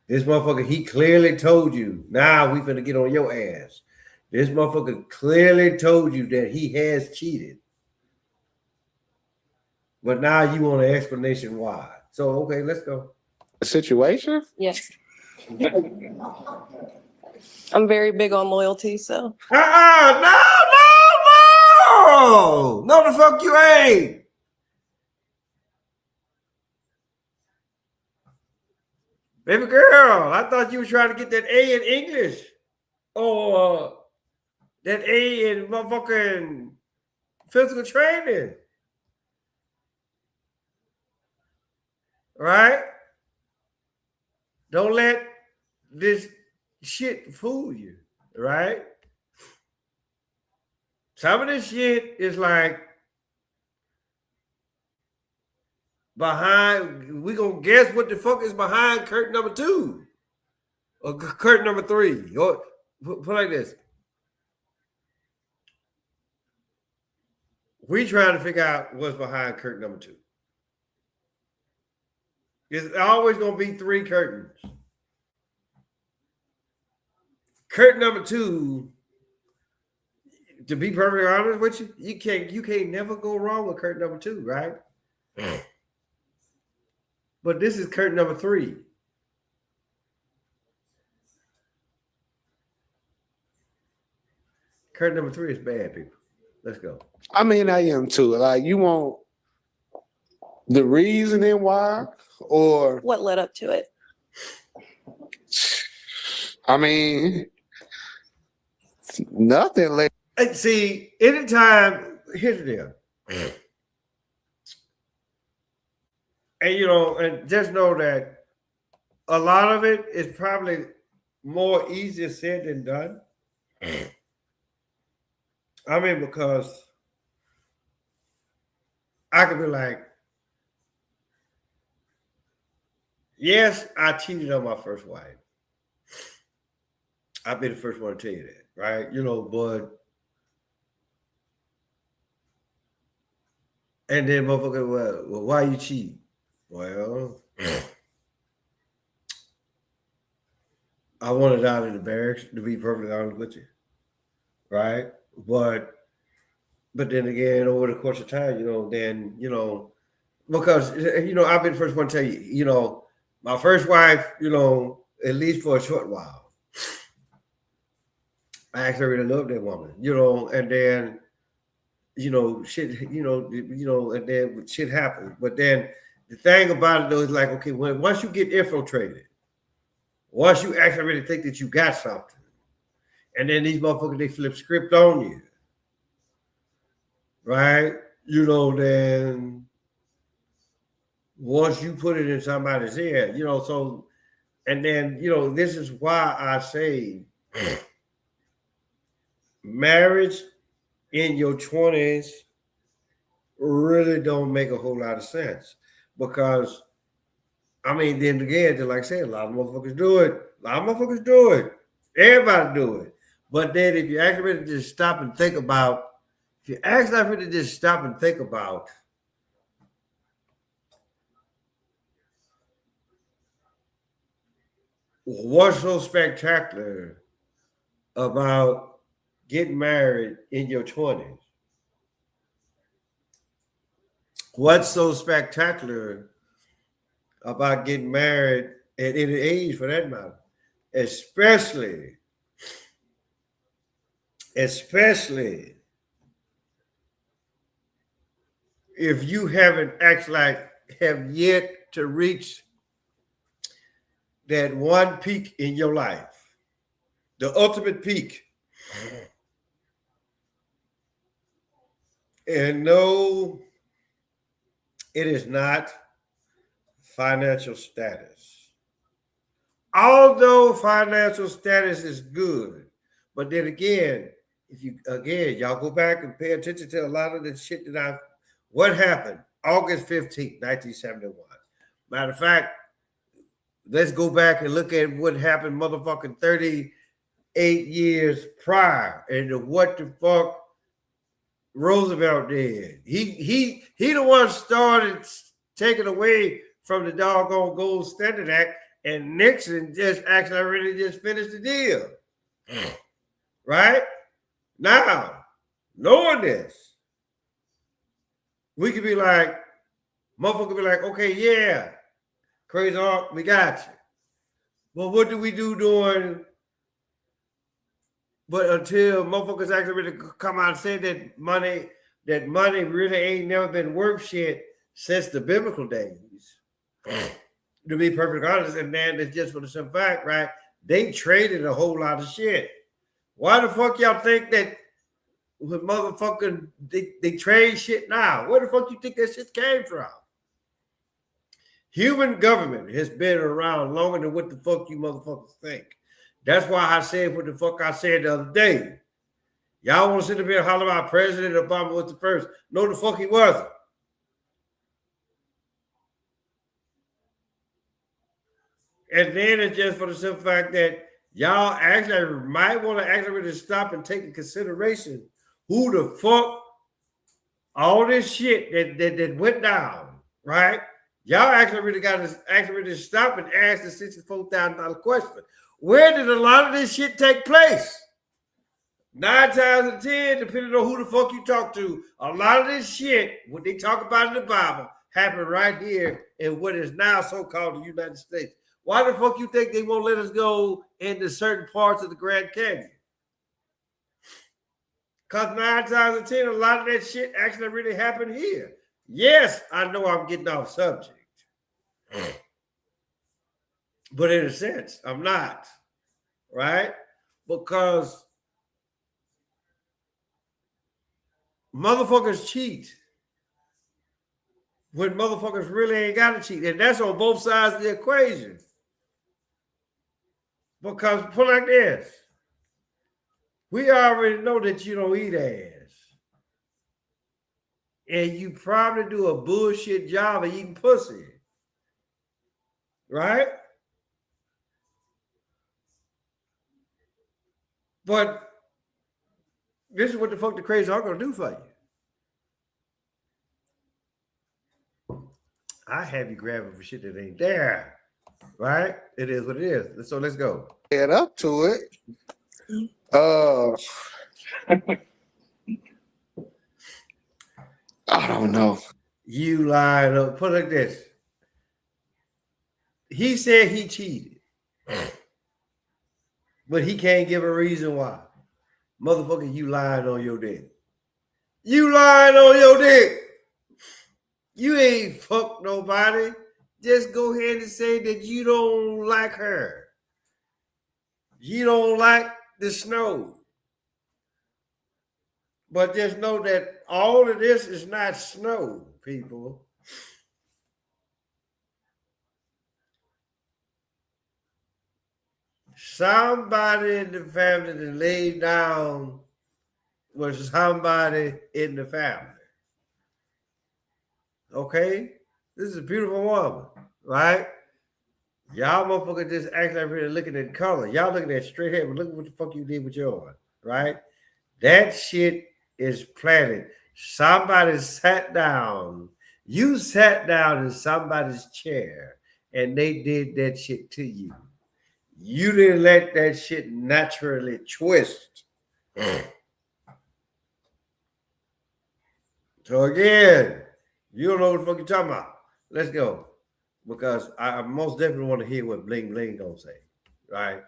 This motherfucker, he clearly told you, now we finna get on your ass. This motherfucker clearly told you that he has cheated. But now you want an explanation why. So, okay, let's go. Situation? Yes. I'm very big on loyalty, so No! No, the fuck you ain't. Baby girl, I thought you were trying to get that A in English. Or that A in motherfucking physical training. Right? Don't let this shit fool you. Right? Some of this shit is like behind, we gonna guess what the fuck is behind curtain number 2 or curtain number 3. Or put like this. We trying to figure out what's behind curtain number 2. It's always gonna be 3 curtains. Curtain number 2, to be perfectly honest with you, you can't never go wrong with curtain number 2, right? But this is curtain number 3. Curtain number 3 is bad, people. Let's go. I mean, I am too. Like, you want the reasoning why, or what led up to it? I mean, nothing. Like, And see, anytime, here's the deal. And and just know that a lot of it is probably more easier said than done. I mean, because I could be like, yes, I cheated on my first wife. I'll be the first one to tell you that, right? But and then motherfucker, well, why you cheat? Well, I wanted out of the barracks, to be perfectly honest with you, right? But then again, over the course of time, because I've been the first one to tell you, my first wife, at least for a short while, I actually really loved that woman, and then, shit, and then shit happened. But then the thing about it though is like, okay, once you get infiltrated, once you actually really think that you got something, and then these motherfuckers, they flip script on you, right? Then once you put it in somebody's head, so, and then, this is why I say marriage in your 20s really don't make a whole lot of sense. Because, I mean, then again, just like I said, a lot of motherfuckers do it. A lot of motherfuckers do it. Everybody do it. But then if you actually just stop and think about, what's so spectacular about getting married in your 20s? What's so spectacular about getting married at any age for that matter? Especially if you haven't actually have yet to reach that one peak in your life, the ultimate peak. And no, it is not financial status. Although financial status is good, but then again, if you again, y'all go back and pay attention to a lot of the shit what happened August 15th, 1971. Matter of fact, let's go back and look at what happened motherfucking 38 years prior and what the fuck Roosevelt did. He the one started taking away from the doggone Gold Standard Act, and Nixon just actually already just finished the deal. Right? Now, knowing this, we could be like, motherfucker be like, okay, yeah, crazy hawk, we got you. But what do we do during? But until motherfuckers actually really come out and say that money really ain't never been worth shit since the biblical days. To be perfectly honest, and man, it's just for the simple fact, right? They traded a whole lot of shit. Why the fuck y'all think that when motherfucking they trade shit now? Where the fuck you think that shit came from? Human government has been around longer than what the fuck you motherfuckers think. That's why I said what the fuck I said the other day. Y'all want to sit up here and holler about President Obama was the first. No, the fuck he wasn't. And then it's just for the simple fact that y'all actually might want to actually really stop and take in consideration who the fuck all this shit that went down, right? Y'all actually really got to actually really stop and ask the $64,000 question. Where did a lot of this shit take place? 9 times out of 10, depending on who the fuck you talk to, a lot of this shit, what they talk about in the Bible, happened right here in what is now so-called the United States. Why the fuck you think they won't let us go into certain parts of the Grand Canyon? Because 9 times out of 10, a lot of that shit actually really happened here. Yes, I know I'm getting off subject. But in a sense, I'm not. Right? Because motherfuckers cheat when motherfuckers really ain't got to cheat. And that's on both sides of the equation. Because put it like this. We already know that you don't eat ass. And you probably do a bullshit job of eating pussy. Right? But this is what the fuck the crazy are gonna do for you. I have you grabbing for shit that ain't there. Right? It is what it is. So let's go. Head up to it. I don't know. You lied up. Put it like this. He said he cheated. But he can't give a reason why. Motherfucker, you lying on your dick. You lying on your dick. You ain't fucked nobody. Just go ahead and say that you don't like her. You don't like the snow. But just know that all of this is not snow, people. Somebody in the family that laid down was somebody in the family. Okay? This is a beautiful woman, right? Y'all motherfuckers just act like really looking at color. Y'all looking at straight head, but look at what the fuck you did with yours, right? That shit is planted. Somebody sat down. You sat down in somebody's chair and they did that shit to you. You didn't let that shit naturally twist. So again, You don't know what the fuck you're talking about. Let's go. Because I most definitely want to hear what Bling Bling gonna say. Right?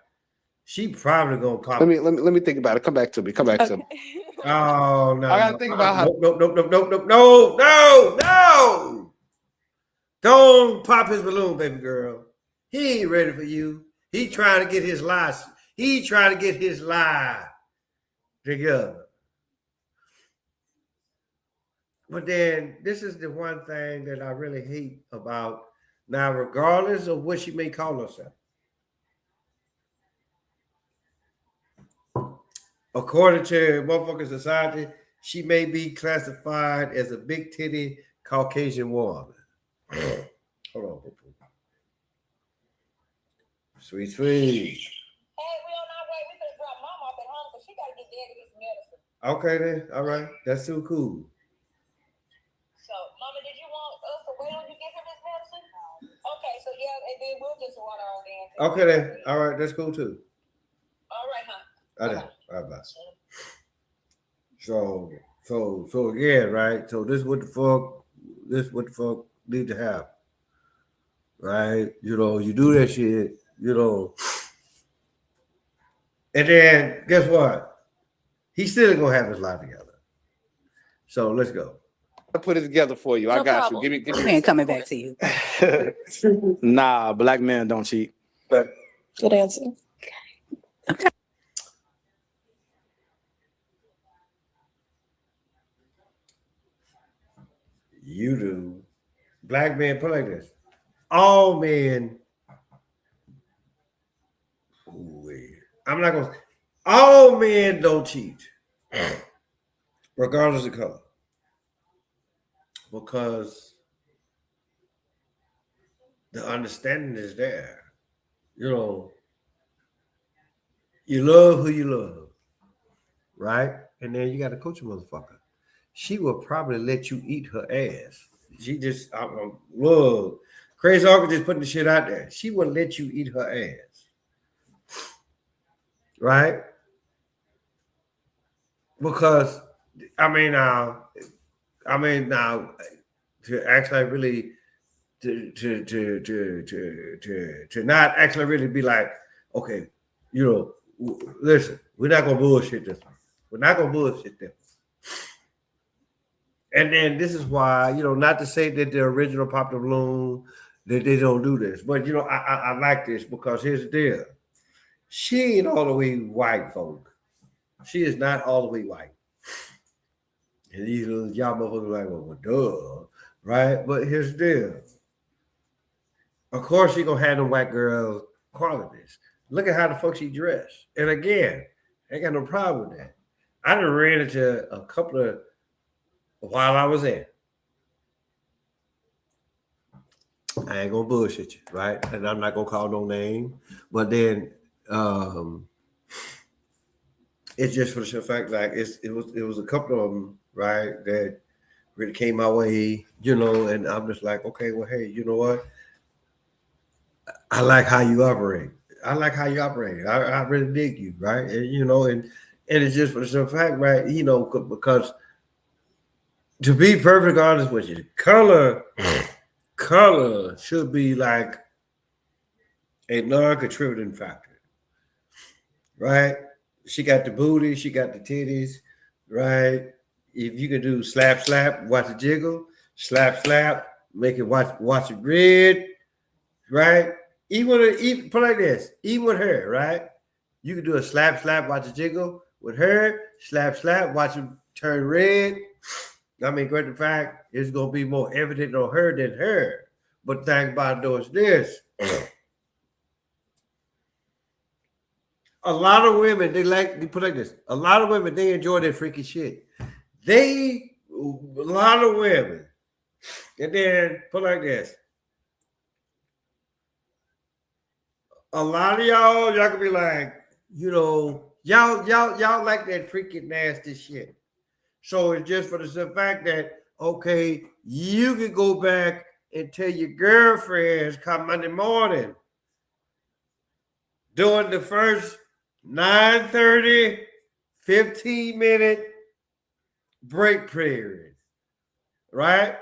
She probably gonna pop. Let me think about it. Come back to me. Come back to me. Oh no. I gotta think about how. No. Don't pop his balloon, baby girl. He ain't ready for you. He trying to get his lies. He trying to get his lie together. But then this is the one thing that I really hate about now, regardless of what she may call herself. According to motherfucking society, she may be classified as a big titty Caucasian woman. Hold on. Sweet. Hey, we on our way. We finna drop mom off at home because she gotta get daddy his medicine. Okay then. All right. That's too cool. So, mama, did you want us to wait on you get him his medicine? Okay, so yeah, and then we'll just run on in. Okay then. All right. That's cool too. All right, huh? I know. All right, bye. So again, right? So this what the fuck need to happen. Right? You know, you do that shit, you know. And then guess what? He's still gonna have his life together. So let's go. I put it together for you. I No got problem. you. Give me. Man, coming back to you. Nah, black men don't cheat. Good answer. You do. Black men put like this. All men. I'm not gonna. All men don't cheat, regardless of color, because the understanding is there. You know, you love who you love, right? And then you got to coach a motherfucker. She will probably let you eat her ass. She just, look, Crazy Uncle just putting the shit out there. She will let you eat her ass, right? Because now to actually really to not actually really be like, okay, you know, listen, we're not gonna bullshit this one. We're not gonna bullshit this. And then this is why, you know, not to say that the original Pop the Balloon that they don't do this, but you know, I like this because here's the deal. She ain't all the way white, folk. She is not all the way white. And these little y'all motherfuckers like, well, duh, right? But here's the deal. Of course, she gonna have them white girls qualities. Look at how the fuck she dressed. And again, I ain't got no problem with that. I done ran into a couple of while I was in. I ain't gonna bullshit you, right? And I'm not gonna call no name, but then it's just for the fact like it was a couple of them, right, that really came my way, you know, and I'm just like, okay, well, hey, you know what? I like how you operate. I really dig you, right? And you know, and it's just for the fact, right? You know, because to be perfectly honest with you, color should be like a non-contributing factor, right? She got the booty, she got the titties, right? If you can do slap, watch it jiggle, slap, make it watch it red, right? Even put like this, even with her, right? You can do a slap, watch it jiggle with her, slap, watch it turn red. I mean, great the fact it's gonna be more evident on her than her. But the thing about it though is this. A lot of women, they put like this. A lot of women, they enjoy that freaky shit. A lot of women, and then put like this. A lot of y'all can be like, you know, y'all like that freaking nasty shit. So it's just for the fact that, okay, you can go back and tell your girlfriends come Monday morning during the first 9:30, 15-minute break period, right?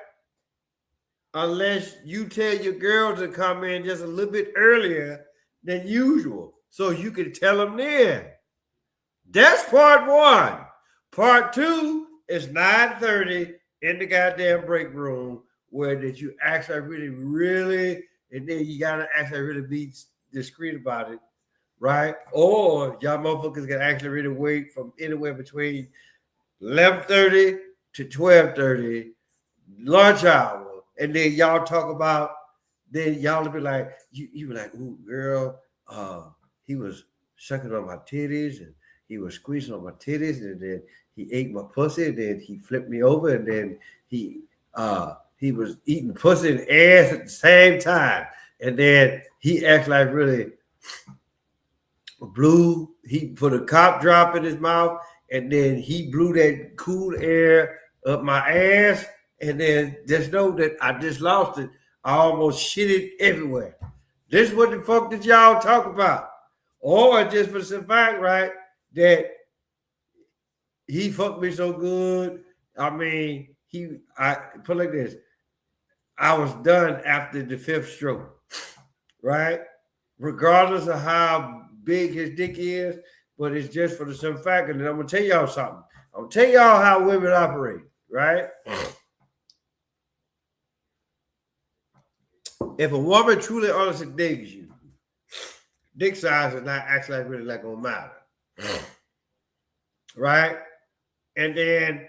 unless you tell your girl to come in just a little bit earlier than usual, so you can tell them then. That's part one. Part two is 9:30 in the goddamn break room, where that you actually really, and then you gotta actually really be discreet about it, right? Or y'all motherfuckers can actually really wait from anywhere between 11:30 to 12:30, lunch hour, and then y'all talk about. Then y'all be like, you be like, ooh, girl, he was sucking on my titties and he was squeezing on my titties, and then he ate my pussy, and then he flipped me over, and then he was eating pussy and ass at the same time, and then he acts like really blew. He put a cop drop in his mouth, and then he blew that cool air up my ass, and then just know that I just lost it. I almost shit it everywhere. This is what the fuck did y'all talk about? Or just for the fact, right, that he fucked me so good. I mean, I put it like this. I was done after the fifth stroke, right? Regardless of how big his dick is, but it's just for the simple fact. And I'm gonna tell y'all something. I'm gonna tell y'all how women operate, right? If a woman truly honestly digs you, dick size is not actually really like gonna matter, right? And then,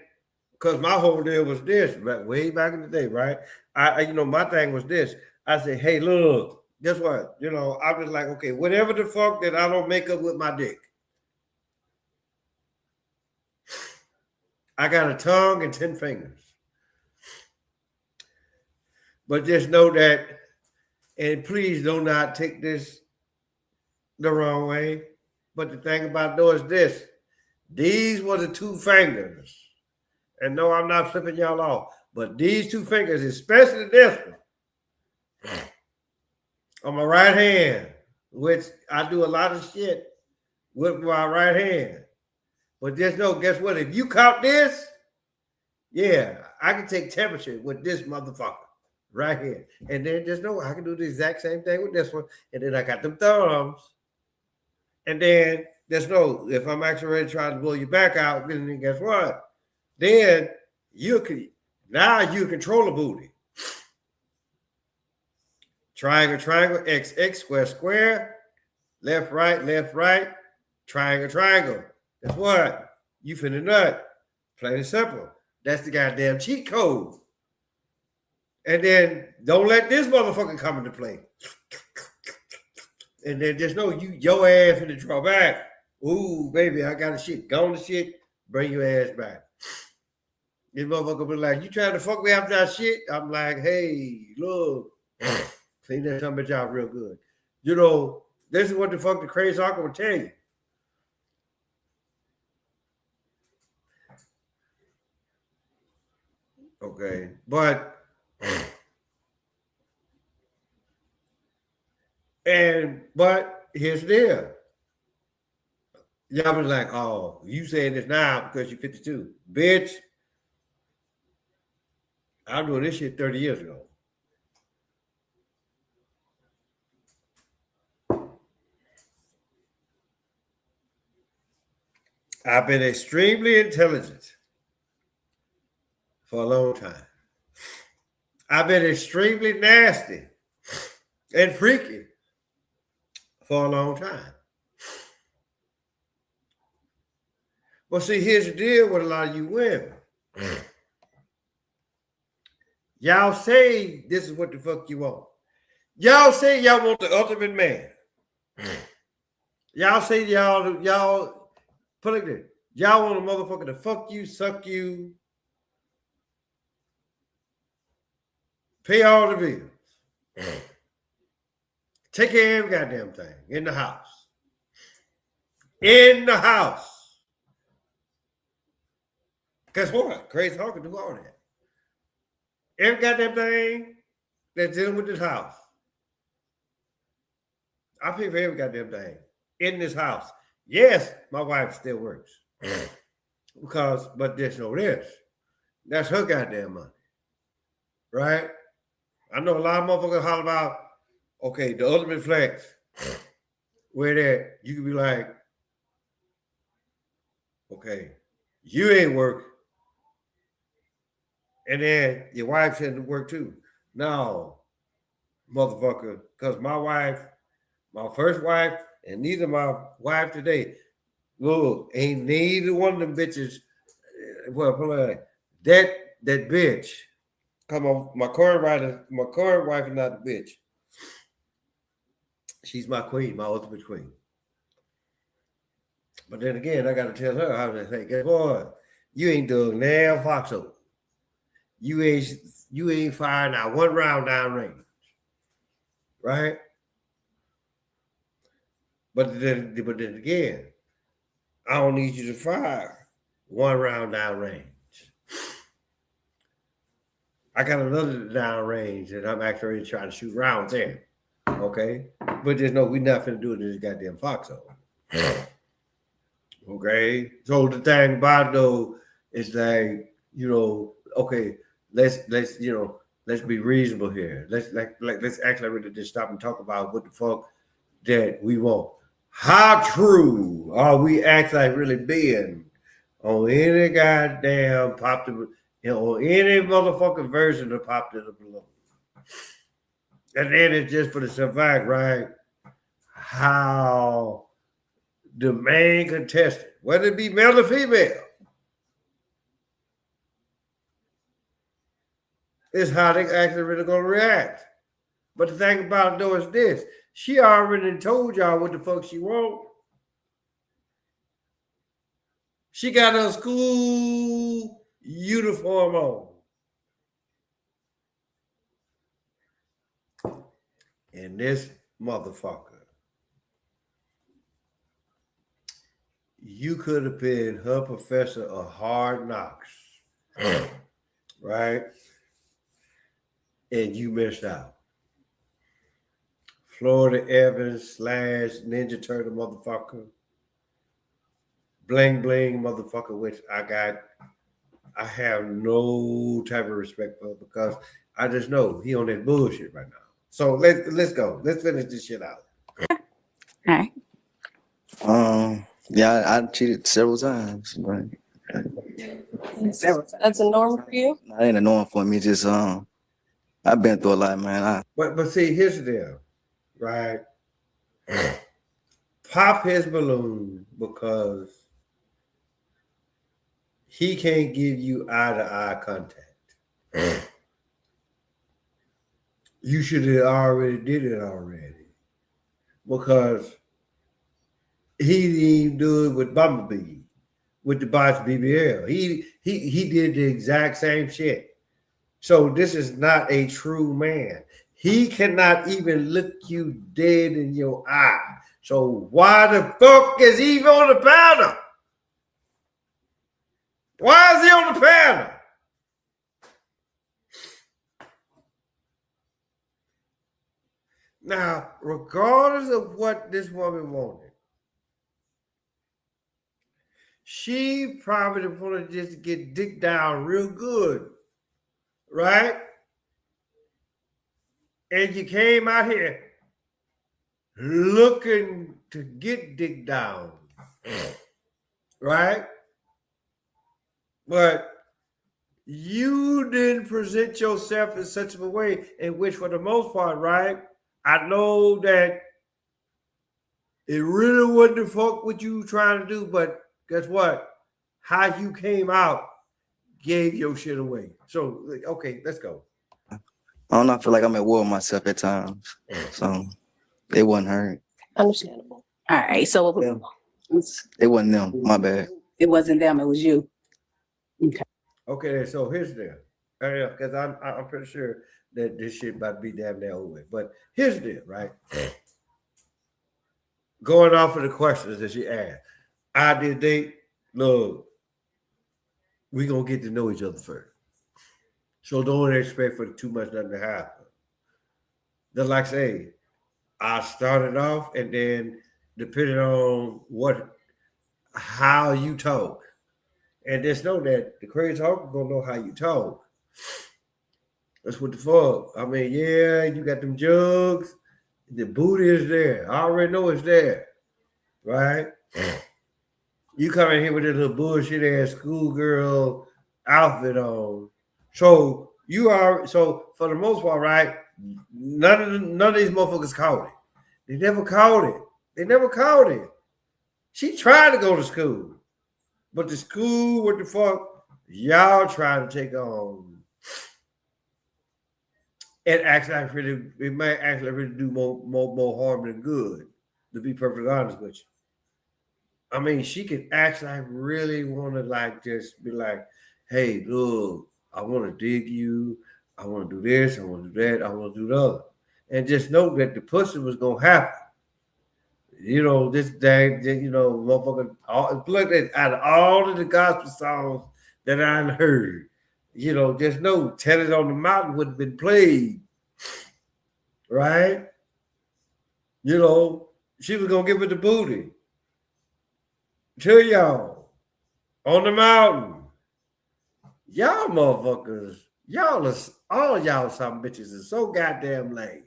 because my whole deal was this, way back in the day, right? My thing was this. I said, hey, look, guess what? I was like, okay, whatever the fuck that I don't make up with my dick, I got a tongue and 10 fingers. But just know that, and please do not take this the wrong way. But the thing about it is this. These were the two fingers. And no, I'm not flipping y'all off. But these two fingers, especially this one, on my right hand, which I do a lot of shit with my right hand. But just know, guess what? If you count this, yeah, I can take temperature with this motherfucker right here. And then just know I can do the exact same thing with this one. And then I got them thumbs. And then just know if I'm actually ready to try to blow your back out, then guess what? Then you control the booty. Triangle, triangle, X, X, square, square, left, right, triangle, triangle. That's what? You finna nut. Plain and simple. That's the goddamn cheat code. And then don't let this motherfucker come into play. And then just know your ass finna draw back. Ooh, baby, I got a shit. Go on the shit, bring your ass back. This motherfucker be like, you trying to fuck me after that shit? I'm like, hey, look, clean that some bitch out real good. This is what the fuck the crazy uncle will tell you. Okay, but here's the deal. Y'all be like, oh, you saying this now because you're 52. Bitch, I'm doing this shit 30 years ago. I've been extremely intelligent for a long time. I've been extremely nasty and freaky for a long time. But see, here's the deal with a lot of you women. Y'all say this is what the fuck you want. Y'all say y'all want the ultimate man. Y'all say y'all put it there. Y'all want a motherfucker to fuck you, suck you, pay all the bills. Take care of every goddamn thing in the house. In the house. Guess what? Crazy Hawk can do all that. Every goddamn thing that's dealing with this house. I pay for every goddamn thing in this house. Yes, my wife still works. But there's no this. That's her goddamn money. Right? I know a lot of motherfuckers holler about, okay, the ultimate flex, where that you can be like, okay, you ain't work, and then your wife said to work too. No, motherfucker, because my wife, my first wife, and neither my wife today, look, ain't neither one of them bitches. Well, put it like that bitch. Come on, my current wife is not the bitch. She's my queen, my ultimate queen. But then again, I gotta tell her, I was like, guess what? You ain't doing nail foxhole. You ain't firing out one round down range. Right? But then again, I don't need you to fire one round down range. I got another down range that I'm actually trying to shoot rounds in. Okay? But there's no, we not finna do it in this goddamn foxhole. Okay? So the thing about it though is like, okay, let's be reasonable here. Let's actually really just stop and talk about what the fuck that we want. How true are we actually really being on any goddamn on any motherfucking version of Pop to the Balloon? And then it's just for the simple fact, right? How the main contestant, whether it be male or female, is how they actually really gonna react. But the thing about it though is this: she already told y'all what the fuck she want. She got her school uniform on. And this motherfucker, you could have been her professor of hard knocks, right? And you missed out. Florida Evans / Ninja Turtle motherfucker. Bling bling motherfucker, which I have no type of respect for because I just know he on that bullshit right now. So let's go. Let's finish this shit out. All right. Yeah, I cheated several times, but That's a norm for you? that ain't a norm for me. Just I've been through a lot, man. But see, here's the deal, right? Pop his balloon because he can't give you eye-to-eye contact. You should have already did it already because he didn't even do it with Bumblebee, with the box BBL. He did the exact same shit. So this is not a true man. He cannot even look you dead in your eye. So why the fuck is he on the panel? Why is he on the panel? Now, regardless of what this woman wanted, she probably wanted just to get dick down real good, right? And you came out here looking to get dick down, right? But you didn't present yourself in such a way in which, for the most part, right? I know that it really wasn't the fuck what you trying to do, but guess what? How you came out gave your shit away. So, okay, let's go. I don't know. I feel like I'm at war with myself at times, so it wasn't her. Understandable. All right. So It wasn't them. My bad. it wasn't them, it was you. Okay, so here's the deal. Because I'm pretty sure that this shit about to be damn near over with. But here's the deal, right? Going off of the questions that she asked. I did date, look, we gonna get to know each other first. So don't expect for too much nothing to happen. Then like I say, I started off and then depending on how you talk. And just know that the crazy talker gonna know how you talk. That's what the fuck. I mean, yeah, you got them jugs. The booty is there. I already know it's there, right? You come in here with this little bullshit ass schoolgirl outfit on. So you are for the most part, right? None of these motherfuckers caught it. They never caught it. They never caught it. She tried to go to school, but the school, what the fuck, y'all trying to take on? It might actually really do more harm than good. To be perfectly honest with you. I mean, she could actually really want to like just be like, hey, look, I want to dig you. I want to do this. I want to do that. I want to do the other. And just know that the pussy was going to happen. You know, this day, you know, motherfucker, look at out of all of the gospel songs that I heard, you know, just know, Tell It on the Mountain would have been played. Right? You know, she was going to give it the booty. To y'all on the mountain. Y'all motherfuckers, all y'all some bitches is so goddamn lame.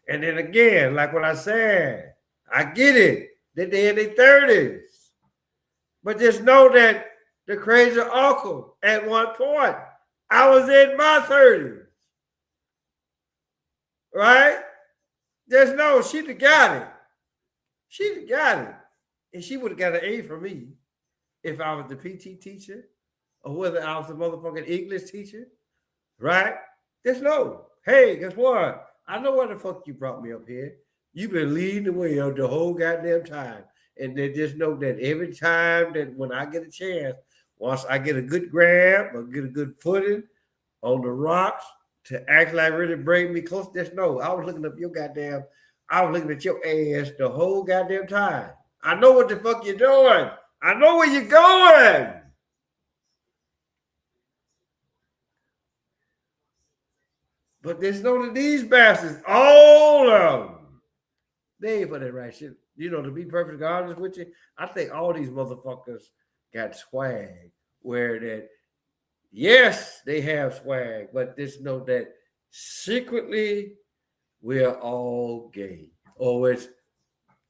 And then again, like what I said, I get it that they're in their 30s. But just know that the crazy uncle at one point, I was in my 30s. Right? Just know she'd have got it. She'd have got it. And she would have got an A from me if I was the PT teacher or whether I was the motherfucking English teacher, right? Just know, hey, guess what? I know why the fuck you brought me up here. You've been leading the way the whole goddamn time. And then just know that every time that when I get a chance, once I get a good grab or get a good footing on the rocks to actually really bring me close, just know I was looking up your goddamn, I was looking at your ass the whole goddamn time. I know what the fuck you're doing. I know where you're going. But there's no of these bastards, all of them. They ain't for that right shit. You know, to be perfectly honest with you, I think all these motherfuckers got swag where that, yes, they have swag, but just know that secretly we're all gay. Or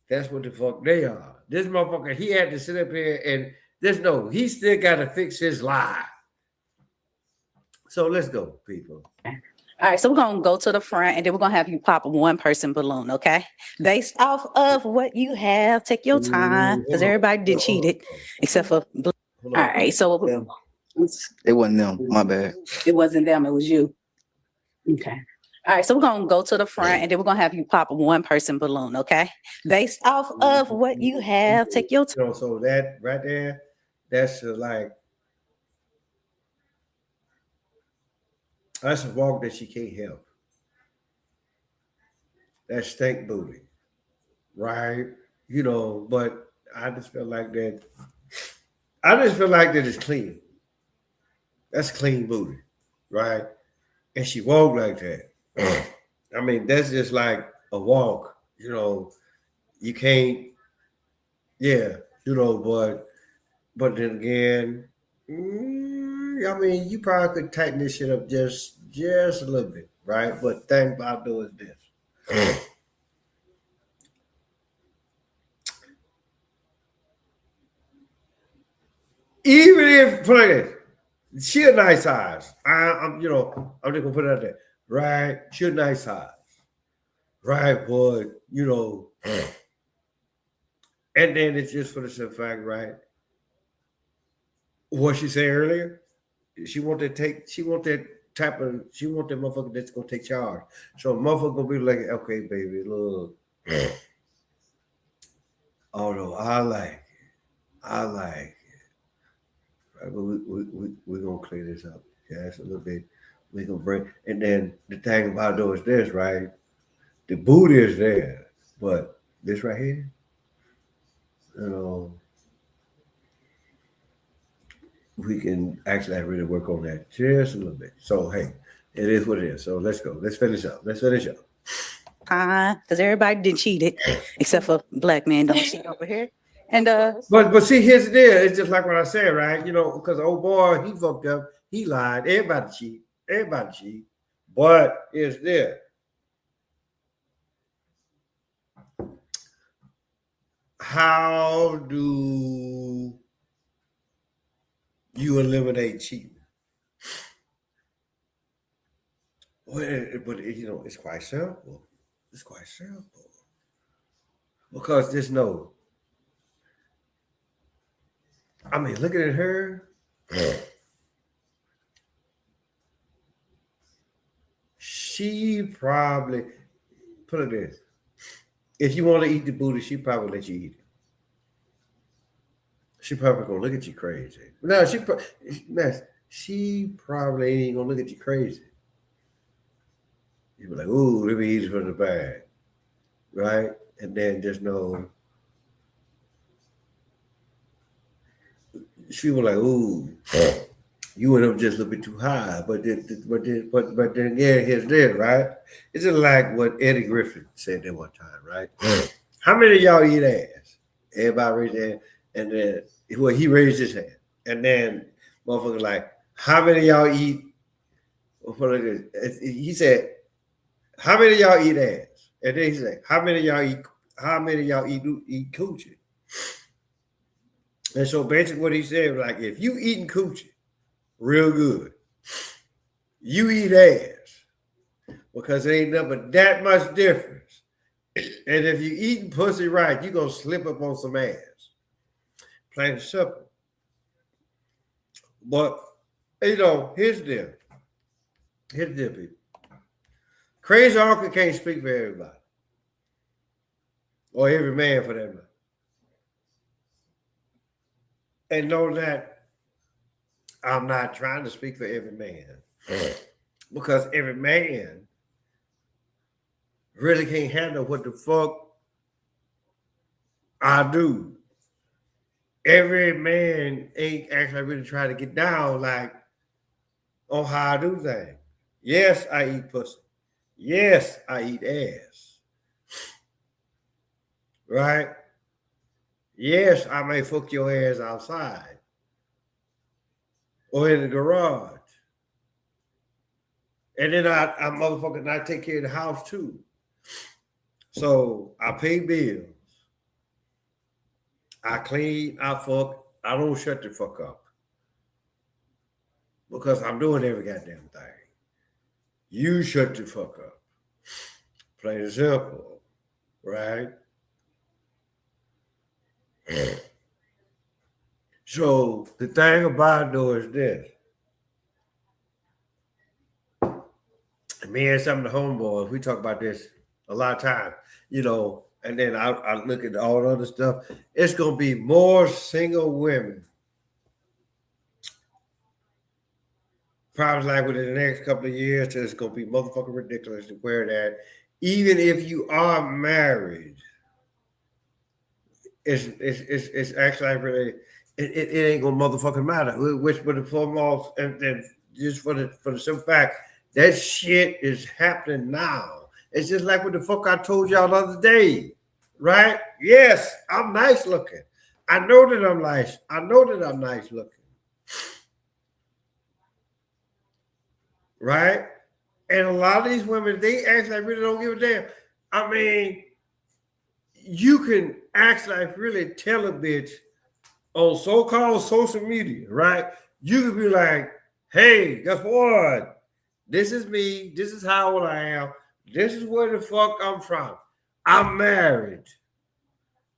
that's what the fuck they are. This motherfucker, he had to sit up here and just know he still got to fix his lie. So let's go, people. All right, so we're gonna go to the front and then we're gonna have you pop a one-person balloon, okay? Based off of what you have, take your time because everybody did cheated except for. All right, so It wasn't them. My bad. it wasn't them, it was you. Okay. All right, so we're gonna go to the front and then we're gonna have you pop a one-person balloon, okay? Based off of what you have, take your time. So that right there, that's like, that's a walk that she can't help. That's stank booty, right? You know, but I just feel like that. I just feel like that it's clean. That's clean booty, right? And she walked like that. I mean, that's just like a walk. You know, you can't. Yeah, you know, but then again. I mean, you probably could tighten this shit up just a little bit, right? But the thing about doing this. Even if play this, she a nice size. I'm just gonna put it out there, right? She a nice size, right, boy? You know, and then it's just for the simple fact, right? What she said earlier, she want that motherfucker that's gonna take charge. So motherfucker gonna be like, okay, baby, look. Oh no, I like it. Right, but we're gonna clear this up. Yeah, it's a little bit. We're gonna bring, and then the thing about though is this, right? The booty is there, but this right here, you know, we can actually really work on that just a little bit. So hey, it is what it is. So let's go. Let's finish up. Because everybody did cheated except for black men don't cheat over here. And but see, here's the deal. It's just like what I said, right? You know, because old boy, he fucked up, he lied. Everybody cheat. But is this. How do you eliminate cheating? Well, but it's quite simple. It's quite simple. Because there's no, I mean, looking at her, she probably, put it this, if you want to eat the booty, she probably let you eat it. She probably gonna look at you crazy. No, she probably ain't gonna look at you crazy. You be like, ooh, let me eat it from the bag. Right? And then just know she was like, ooh, you went up just a little bit too high. But then again, here's this, right? It's just like what Eddie Griffin said that one time, right? How many of y'all eat ass? Everybody raised their hand. And then, well, he raised his hand. And then motherfucker like, how many of y'all eat? He said, how many of y'all eat ass? And then he said, how many of y'all eat coochie? And so basically what he said was like, if you eating coochie real good, you eat ass because there ain't nothing but that much difference. And if you eating pussy right, you gonna slip up on some ass. Plain and simple. But here's the deal. Here's the deal, people. Crazy uncle can't speak for everybody. Or every man for that matter. And know that I'm not trying to speak for every man. Because every man really can't handle what the fuck I do. Every man ain't actually really trying to get down like on how I do things. Yes, I eat pussy. Yes, I eat ass. Right? Yes, I may fuck your ass outside or in the garage. And then I motherfucking I take care of the house too. So I pay bills. I clean, I fuck, I don't shut the fuck up. Because I'm doing every goddamn thing. You shut the fuck up. Plain and simple. Right? So the thing about it though is this. Me and some of the homeboys, we talk about this a lot of times, and then I look at all the other stuff. It's gonna be more single women. Probably like within the next couple of years, it's gonna be motherfucking ridiculous to wear that. Even if you are married, it's actually really it ain't gonna motherfucking matter. Which for the foremost and just for the simple fact that shit is happening now. It's just like what the fuck I told y'all the other day, right? Yes, I'm nice looking. I know that I'm nice. I know that I'm nice looking. Right? And a lot of these women, they actually really don't give a damn. I mean, you can actually really tell a bitch on so-called social media, right? You could be like, hey, guess what? This is me. This is how old I am. This is where the fuck I'm from. I'm married.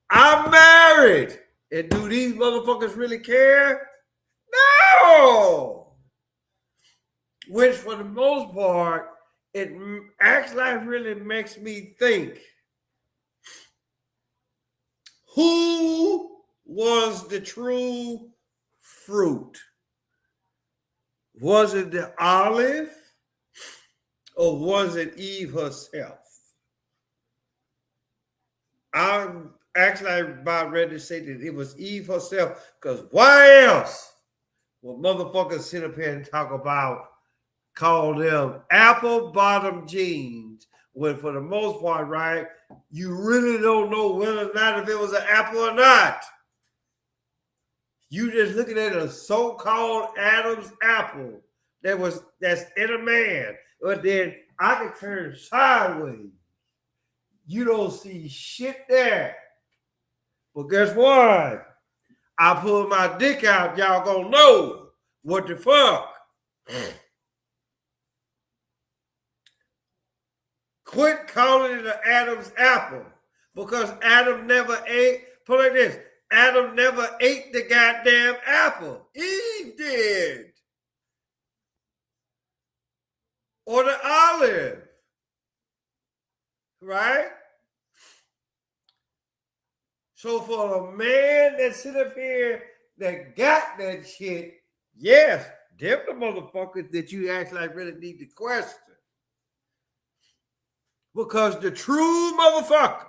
I'm married. And do these motherfuckers really care? No. Which for the most part, it actually really makes me think, who was the true fruit? Was it the olive or was it Eve herself? I'm actually about ready to say that it was Eve herself, because why else would motherfuckers sit up here and talk about, call them apple bottom jeans, when for the most part, right, you really don't know whether or not if it was an apple or not. You just looking at a so-called Adam's apple that's in a man. But then I can turn sideways. You don't see shit there. But guess what? I pull my dick out, y'all gonna know what the fuck. Quit calling it an Adam's apple because Adam never ate. Put it like this: Adam never ate the goddamn apple. Eve did, or the olive, right? So for a man that sit up here that got that shit, yes, them the motherfuckers that you actually really need to question. Because the true motherfucker,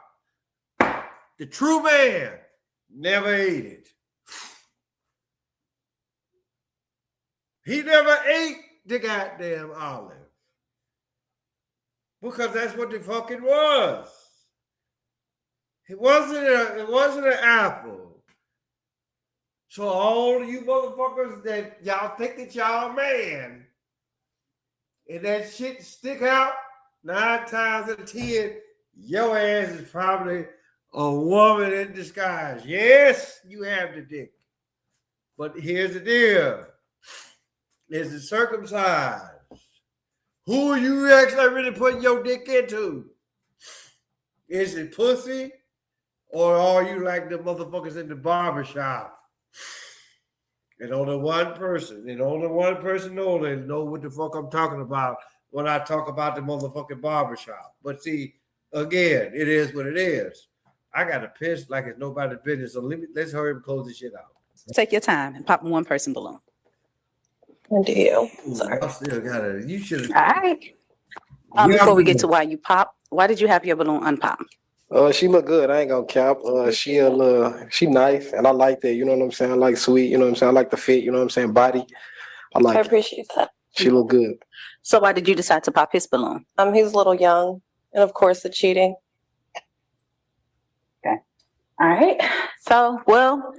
the true man, never ate it. He never ate the goddamn olive. Because that's what the fuck it was. It wasn't an apple. So all of you motherfuckers that y'all think that y'all man, and that shit stick out 9 times out of 10, your ass is probably a woman in disguise. Yes, you have the dick. But here's the deal. Is it circumcised? Who are you actually really putting your dick into? Is it pussy? Or are you like the motherfuckers in the barbershop? And only one person only know what the fuck I'm talking about when I talk about the motherfucking barbershop. But see, again, it is what it is. I got to piss like it's nobody's business. So let's hurry and close this shit out. Take your time and pop one person balloon. And do you? I still got it. You should All right. Before we get to why you pop, why did you have your balloon unpop? She look good. I ain't gonna cap. She nice, and I like that. You know what I'm saying? I like sweet. You know what I'm saying? I like the fit. You know what I'm saying? Body. I appreciate that. She look good. So why did you decide to pop his balloon? He's a little young, and of course the cheating. Okay. All right. So, well,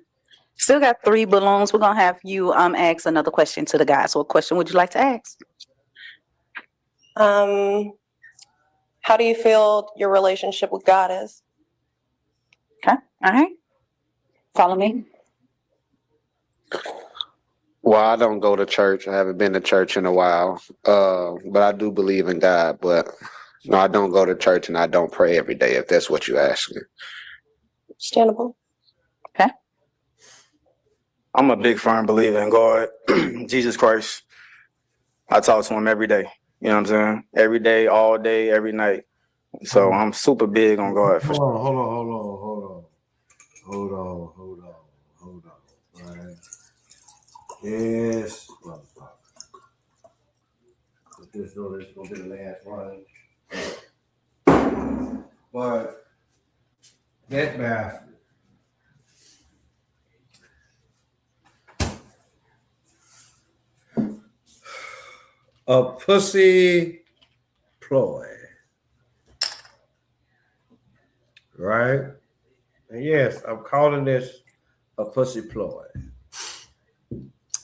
still got 3 balloons. We're gonna have you ask another question to the guys. So what question would you like to ask? How do you feel your relationship with God is? Okay. All right. Follow me. Well, I don't go to church. I haven't been to church in a while. But I do believe in God. But no, I don't go to church and I don't pray every day, if that's what you're asking. Understandable. Okay. I'm a big firm believer in God, Jesus Christ. I talk to him every day. You know what I'm saying? Every day, all day, every night. So I'm super big on God. Hold on. All right. Yes, motherfucker. This is gonna be the last one. But that bastard. A pussy ploy. Right? And yes, I'm calling this a pussy ploy.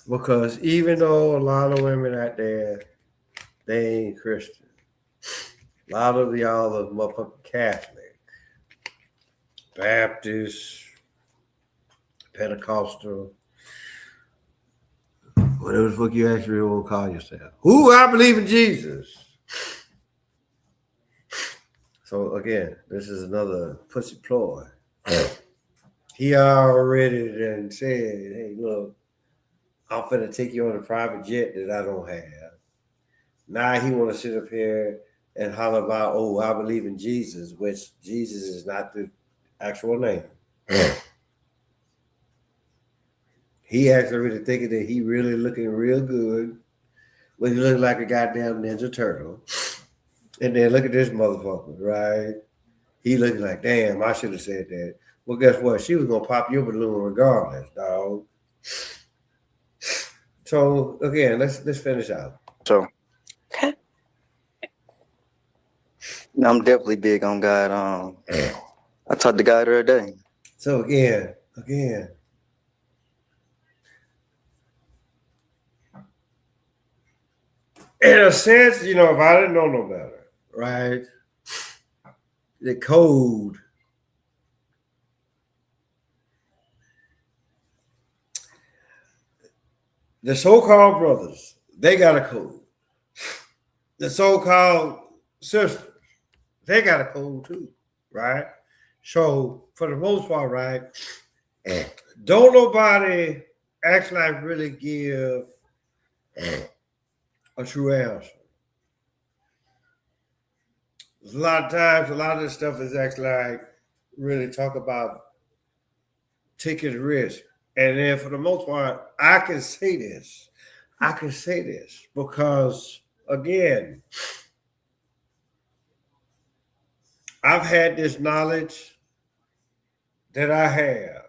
Because even though a lot of women out there, they ain't Christian. A lot of y'all are motherfucking Catholic, Baptist, Pentecostal, whatever the fuck you actually want to call yourself. Who I believe in Jesus. So again, this is another pussy ploy. He already done said, hey, look, I'm finna take you on a private jet that I don't have. Now he want to sit up here and holler about, oh, I believe in Jesus, which Jesus is not the actual name. He actually really thinking that he really looking real good, but he look like a goddamn Ninja Turtle. And then look at this motherfucker, right? He looking like, damn, I should have said that. Well, guess what? She was gonna pop your balloon regardless, dog. So again, let's finish out. So Okay. I'm definitely big on God. I talk to God every day. So again, in a sense, you know, if I didn't know no better, right? The code, the so-called brothers, they got a code. The so-called sisters, they got a code too, right? So for the most part, right, don't nobody actually really give a true answer. A lot of times, a lot of this stuff is actually like really talk about taking risk. And then for the most part, I can say this. I can say this because again, I've had this knowledge that I have,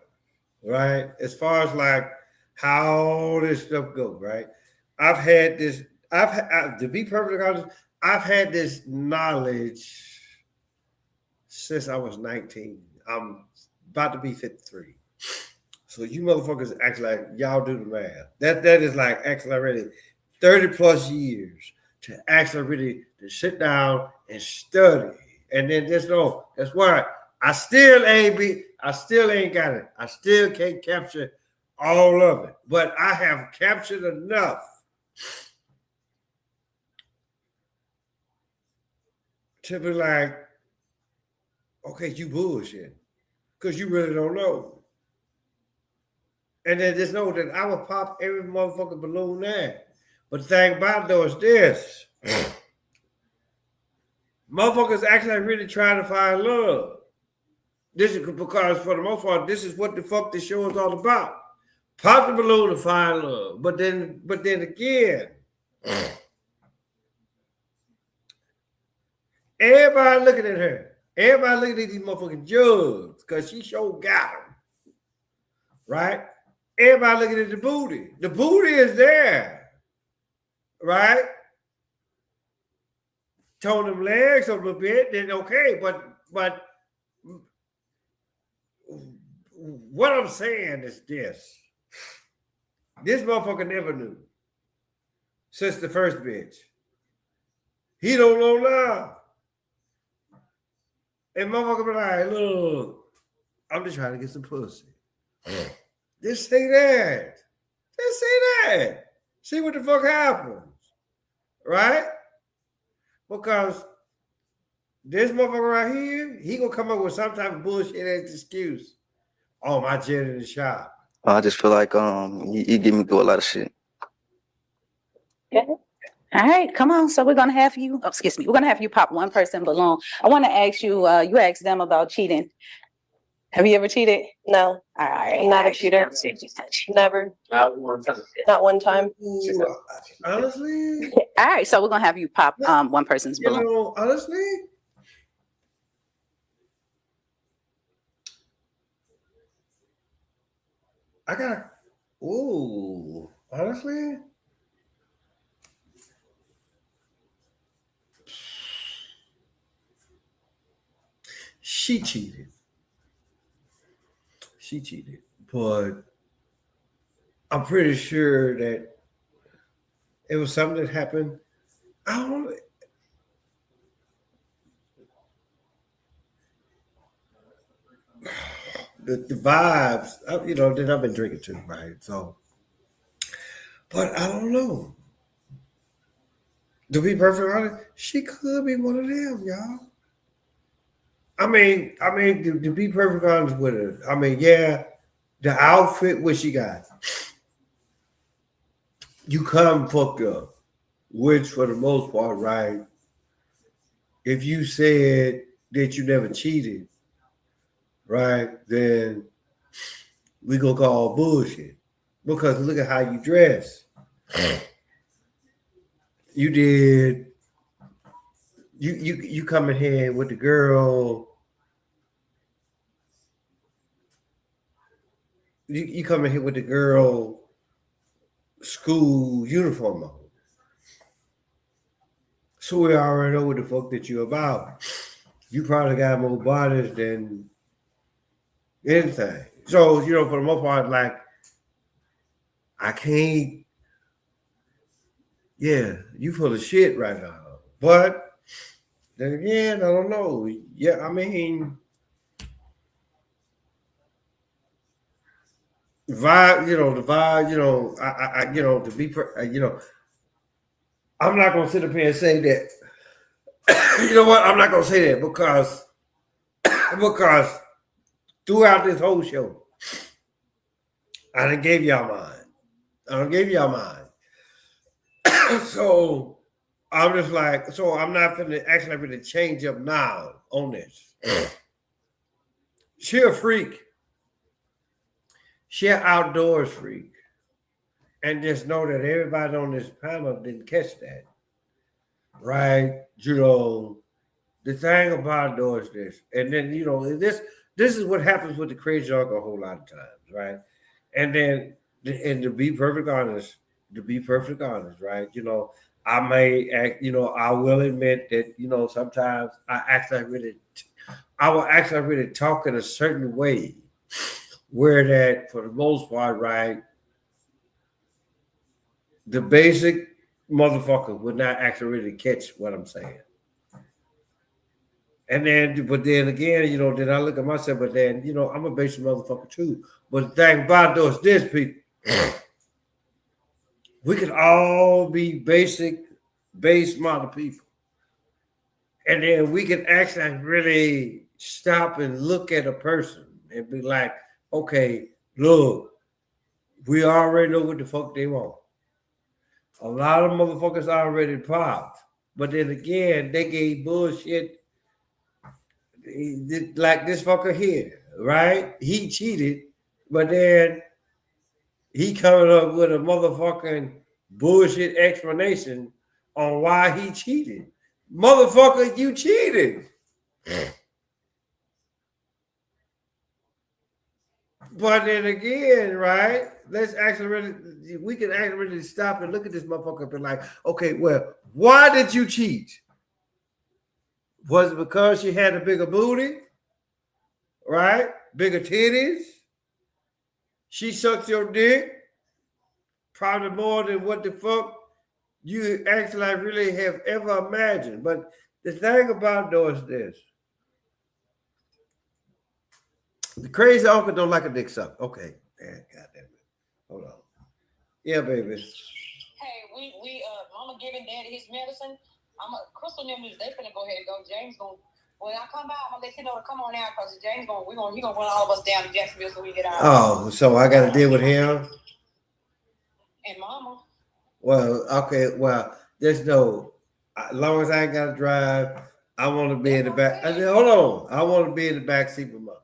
right? As far as like how all this stuff goes, right? I've had this, to be perfectly honest, I've had this knowledge since I was 19. I'm about to be 53. So you motherfuckers act like y'all do the math. That is like actually already 30 plus years to actually really to sit down and study. And then just know that's why I still ain't got it. I still can't capture all of it. But I have captured enough to be like, okay, you bullshit. Because you really don't know. And then just know that I will pop every motherfucking balloon there. But the thing about it though is this. Motherfuckers actually really trying to find love. This is because for the most part, this is what the fuck this show is all about. Pop the balloon to find love. But then again, everybody looking at her. Everybody looking at these motherfucking jugs because she sure got them. Right? Everybody looking at the booty. The booty is there. Right? Tone them legs a little bit, then okay. But what I'm saying is this. This motherfucker never knew. Since the first bitch. He don't know now. And motherfucker be like, look, I'm just trying to get some pussy. Just say that. Just say that. See what the fuck happens. Right? Because this motherfucker right here, he gonna come up with some type of bullshit as excuse. Oh, my jet in the shop. I just feel like you get me through a lot of shit. Okay. All right, come on. So we're gonna have you. Oh, excuse me. We're gonna have you pop one person balloon. I want to ask you. You asked them about cheating. Have you ever cheated? No, All right. I'm not a cheater. Never. Not one time. Honestly? All right. So we're gonna have you pop one person's You balloon. know, honestly? I got, ooh, honestly? She cheated. She cheated. But I'm pretty sure that it was something that happened. I don't the vibes, you know, that I've been drinking too, right? So, but I don't know. To be perfectly honest, she could be one of them, y'all. I mean, to be perfectly honest with her, I mean, yeah, the outfit what she got, you come fucked up, which for the most part, right? If you said that you never cheated, right, then we gonna call bullshit because look at how you dress. You did. You come in here with the girl. You come in here with the girl school uniform on. So we already know what the fuck that you about. You probably got more bodies than anything. So, you know, for the most part, like, I can't yeah, you full of shit right now. But then again, I don't know. Yeah, I mean, vibe, the vibe, to be, I'm not gonna sit up here and say that. You know what? I'm not gonna say that because throughout this whole show, I done gave y'all mine. So I'm just like, so I'm not finna actually gonna change up now on this. She a freak. She an outdoors freak. And just know that everybody on this panel didn't catch that. Right? The thing about outdoors is this, and then this is what happens with the crazy dog a whole lot of times, right? And then and to be perfectly honest, right? I may act, I will admit that, sometimes I will actually really talk in a certain way where that for the most part, right, the basic motherfucker would not actually really catch what I'm saying. And then, but then again, then I look at myself, but then, I'm a basic motherfucker too. But the thing about those this people, we can all be base model people. And then we can actually really stop and look at a person and be like, okay, look, we already know what the fuck they want. A lot of motherfuckers already popped. But then again, they gave bullshit like this fucker here, right? He cheated, but then he coming up with a motherfucking bullshit explanation on why he cheated. Motherfucker, you cheated. But then again, right? We can actually really stop and look at this motherfucker and be like, okay, well, why did you cheat? Was it because she had a bigger booty? Right? Bigger titties? She sucked your dick? Probably more than what the fuck you actually really have ever imagined. But the thing about though is this. The crazy uncle don't like a dick suck. Okay. Man, goddamn it. Hold on. Yeah, baby. Hey, we Mama giving Daddy his medicine. Crystal and them they finna go ahead and go. James gonna when I come by, I'm gonna let you know to come on out because James he gonna run all of us down to Jacksonville so we get out. Oh, so I gotta deal with him. And Mama. Well, okay, well, there's no as long as I ain't gotta drive, I want to be in the back. I said, hold on. I want to be in the back seat with Mom.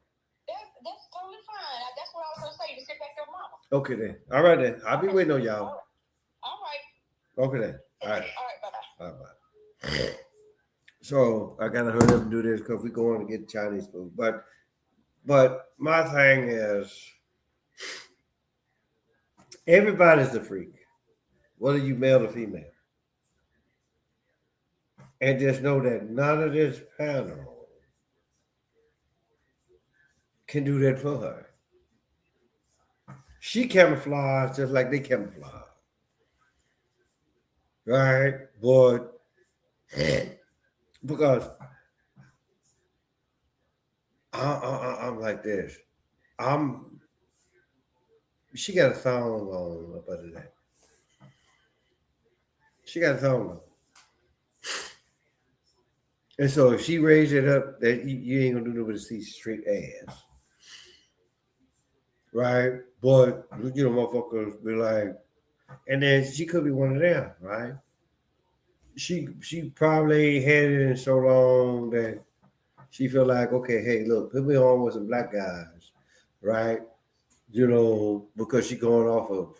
That's totally fine. That's what I was gonna say. You sit back there, Mama. Okay then. All right then. I'll be waiting on y'all. All right. Okay then. All right. All right. Bye. Bye. So I gotta hurry up and do this because we're going to get Chinese food. But my thing is, everybody's the freak, whether you male or female, and just know that none of this panel can do that for her. She camouflage just like they camouflage, right? But because I'm like this. She got a thong on up under that. She got a thong on. And so if she raised it up, that you ain't gonna do nothing but see straight ass. Right? But motherfuckers be like, and then she could be one of them, right? She probably had it in so long that she feel like, okay, hey, look, put me on with some black guys, right? Because she going off of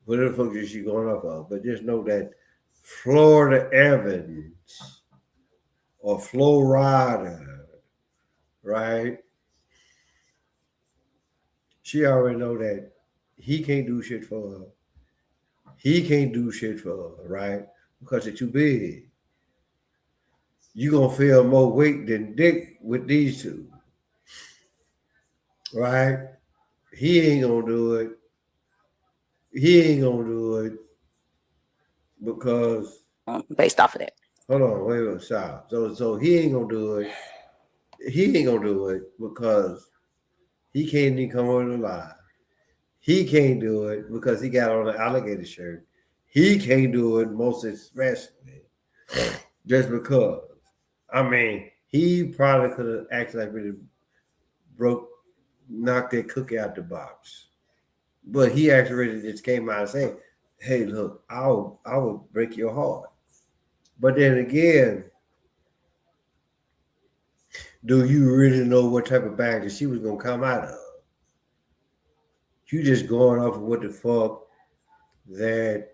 whatever the fuck is she going off of. But just know that Florida Evans or Flo Rida, right? She already know that he can't do shit for her. He can't do shit for her, right? Because they're too big. You gonna feel more weight than dick with these two, right? He ain't gonna do it. He ain't gonna do it. Because based off of that. hold on, wait a minute, stop. So he ain't gonna do it. He ain't gonna do it because he can't even come over the lie. He can't do it because he got on an alligator shirt. He can't do it most especially just because. I mean, he probably could have actually really knocked that cookie out the box. But he actually really just came out and said, hey, look, I will break your heart. But then again, do you really know what type of bag that she was gonna come out of? You just going off of what the fuck that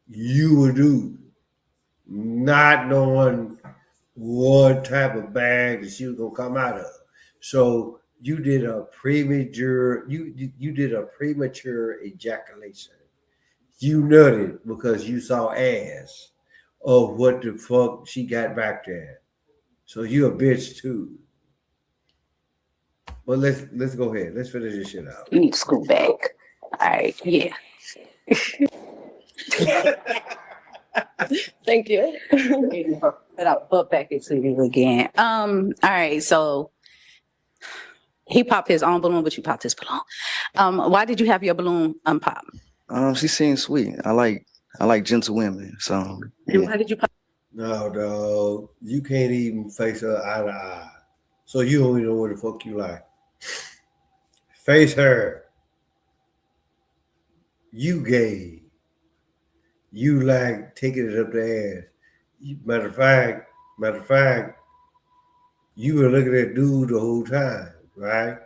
you would do, not knowing what type of bag that she was gonna come out of. So you did a premature ejaculation. You nutted because you saw ass of what the fuck she got back there. So you a bitch too. But let's go ahead. Let's finish this shit out. You need to school back. All right, yeah. Thank you. But I'll put back into you again. All right, so he popped his own balloon, but you popped his balloon. Why did you have your balloon unpop? She seems sweet. I like gentle women. So And yeah. why did you pop? No, dog. You can't even face her eye to eye. So you don't even know what the fuck you like. Face her. You gay. You like taking it up the ass. Matter of fact, you were looking at dude the whole time, right?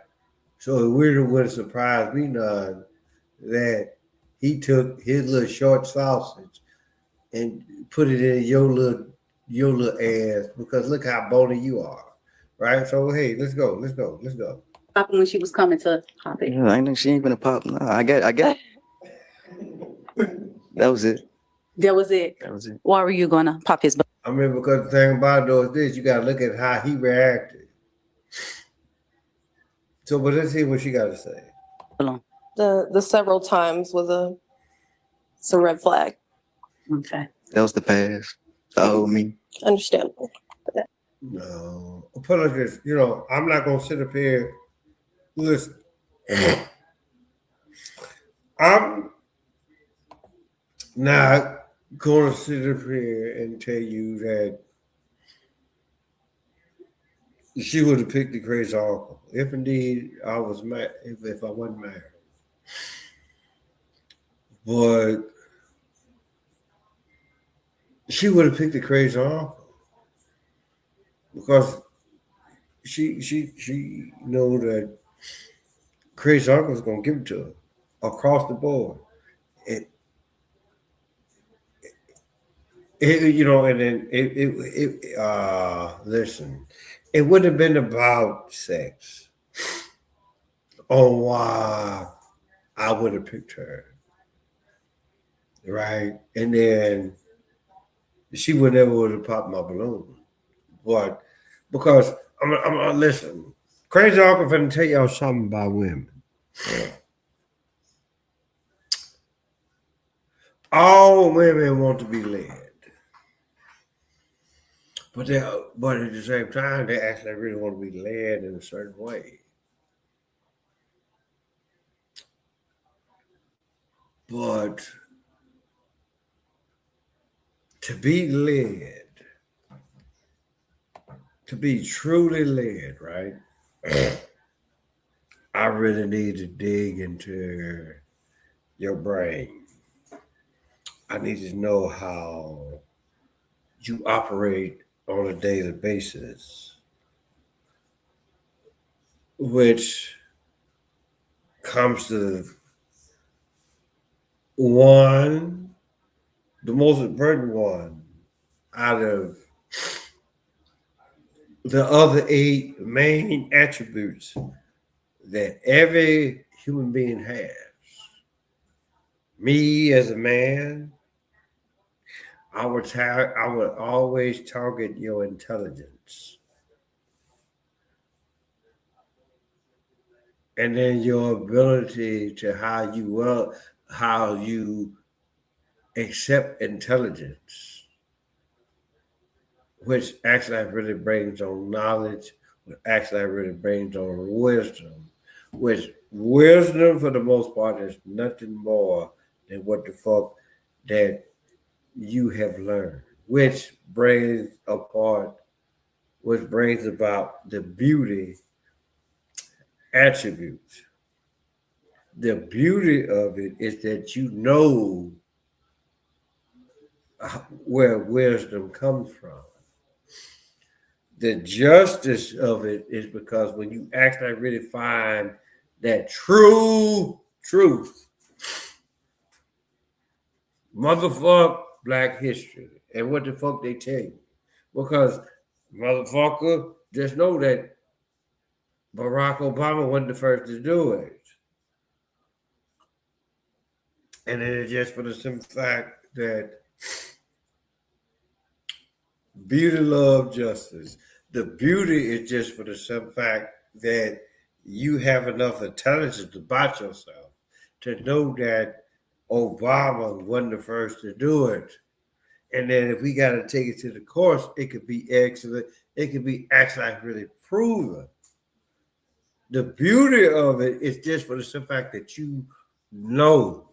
So it really wouldn't surprise me none that he took his little short sausage and put it in your little ass because look how bony you are, right? So hey, let's go. Popping when she was coming to pop it. Yeah, I know she ain't gonna pop. No, I get. That was it. That was it. That was it. Why were you gonna pop his balloon? I mean, because the thing about it though is this: you got to look at how he reacted. So, but let's see what she got to say. The several times was it's a red flag. Okay. That was the past. The old me. Understandable. No, I'll put it like this. You know, I'm not gonna sit up here. Listen, I'm not gonna sit up here and tell you that she would have picked the crazy uncle if indeed I was married. If I wasn't married, but she would have picked the crazy uncle because she know that crazy uncle's gonna give it to her across the board. You know, and then listen, it wouldn't have been about sex on why I would have picked her, right? And then she would never would have popped my balloon, but because I'm listen, crazy uncle finna tell y'all something about women. All women want to be led. But at the same time, they actually really want to be led in a certain way. But to be led, to be truly led, right? I really need to dig into your brain. I need to know how you operate on a daily basis, which comes to one, the most important one out of the other 8 main attributes that every human being has. Me as a man, I would always target your intelligence. And then your ability to how you accept intelligence, which actually really brings on knowledge, which actually really brings on wisdom, which wisdom for the most part is nothing more than what the fuck that you have learned, which brings about the beauty attributes. The beauty of it is that you know where wisdom comes from. The justice of it is because when you actually really find that true truth, motherfuck Black history and what the fuck they tell you. Because motherfucker, just know that Barack Obama wasn't the first to do it. And it is just for the simple fact that beauty, love, justice. The beauty is just for the simple fact that you have enough intelligence about yourself to know that Obama wasn't the first to do it. And then if we got to take it to the course, it could be excellent. It could be actually really proven. The beauty of it is just for the simple fact that you know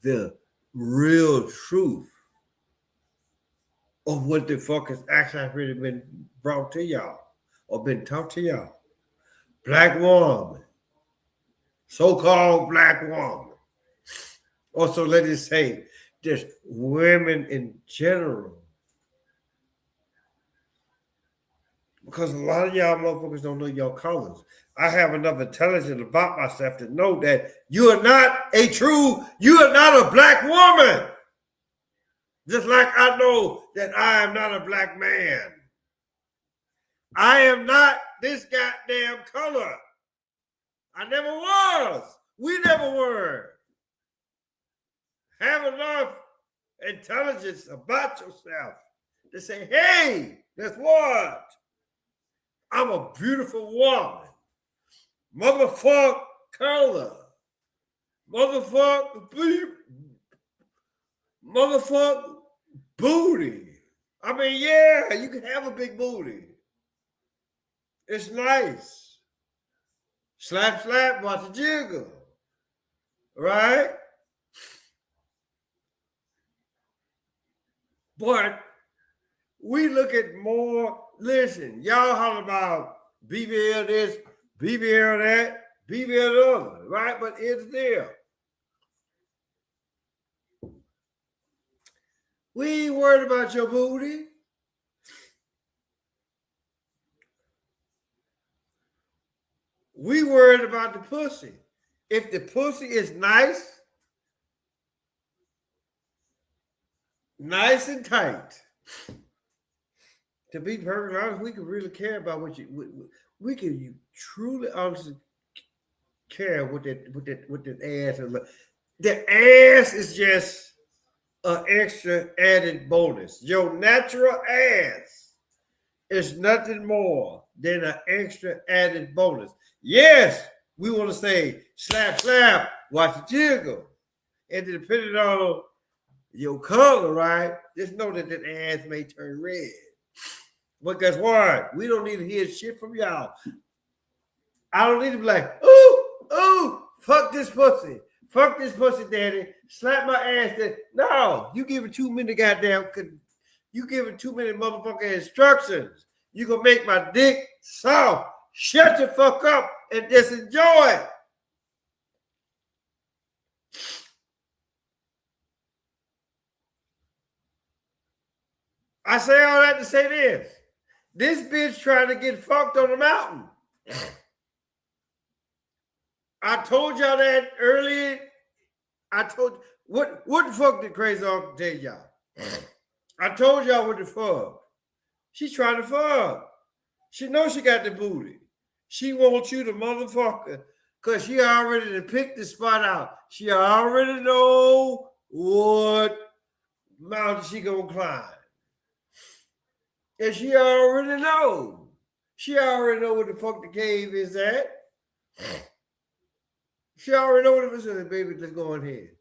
the real truth of what the fuck has actually really been brought to y'all or been taught to y'all. Black woman, so-called black woman. Also, let us say, just women in general. Because a lot of y'all motherfuckers don't know your colors. I have enough intelligence about myself to know that you are not a black woman. Just like I know that I am not a black man. I am not this goddamn color. I never was. We never were. Have enough intelligence about yourself to say, hey, guess what? I'm a beautiful woman. Motherfuck color. Motherfuck booty. I mean, yeah, you can have a big booty. It's nice. Slap, slap, watch it jiggle. Right? But we look at more, listen, y'all holler about BBL this, BBL that, BBL the other, right? But it's there. We ain't worried about your booty. We worried about the pussy. If the pussy is nice and tight, to be perfectly honest, we can really care about what we can truly honestly care what that ass is. The ass is just an extra added bonus. Your natural ass is nothing more than an extra added bonus. Yes, we want to say slap, slap, watch it jiggle. And depending on your color, right? Just know that ass may turn red. But guess what? We don't need to hear shit from y'all. I don't need to be like, ooh, fuck this pussy. Fuck this pussy, daddy. Slap my ass. No, you give it too many motherfucking instructions. You gonna make my dick soft. Shut the fuck up and just enjoy it. I say all that to say this. This bitch trying to get fucked on the mountain. I told y'all that earlier. What the fuck did Crazy Uncle tell y'all? I told y'all what the fuck. She's trying to fuck. She knows she got the booty. She wants you to motherfucker because she already picked the spot out. She already know what mountain she gonna climb. And she already know. She already know what the fuck the cave is at. She already know what it is, baby. Let's go in here.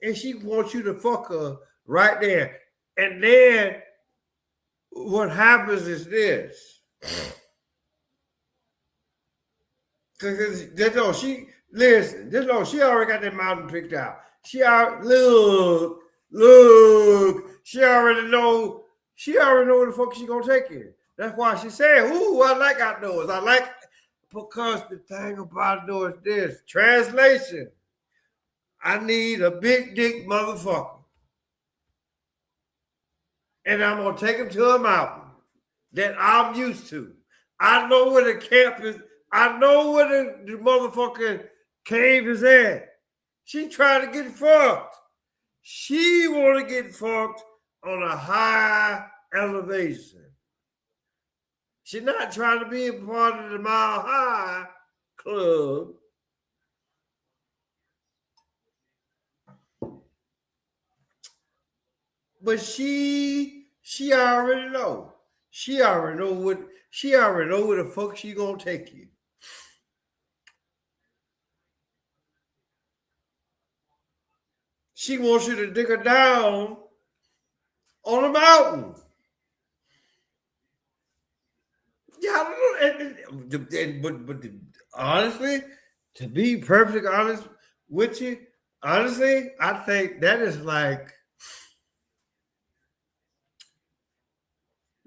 and she wants you to fuck her right there. And then what happens is this. Because she listen, she already got that mountain picked out. She already look, she already know where the fuck she gonna take you. That's why she said, ooh, I like outdoors. I like because the thing about outdoors is this. Translation. I need a big dick motherfucker. And I'm gonna take him to a mountain that I'm used to. I know where the camp is. I know where the motherfucking cave is at. She trying to get fucked. She want to get fucked on a high elevation. She's not trying to be a part of the Mile High Club. But she already know. She already know where the fuck she gonna take you. She wants you to dig her down on a mountain. Yeah, I don't know. But honestly, to be perfectly honest with you, honestly, I think that is like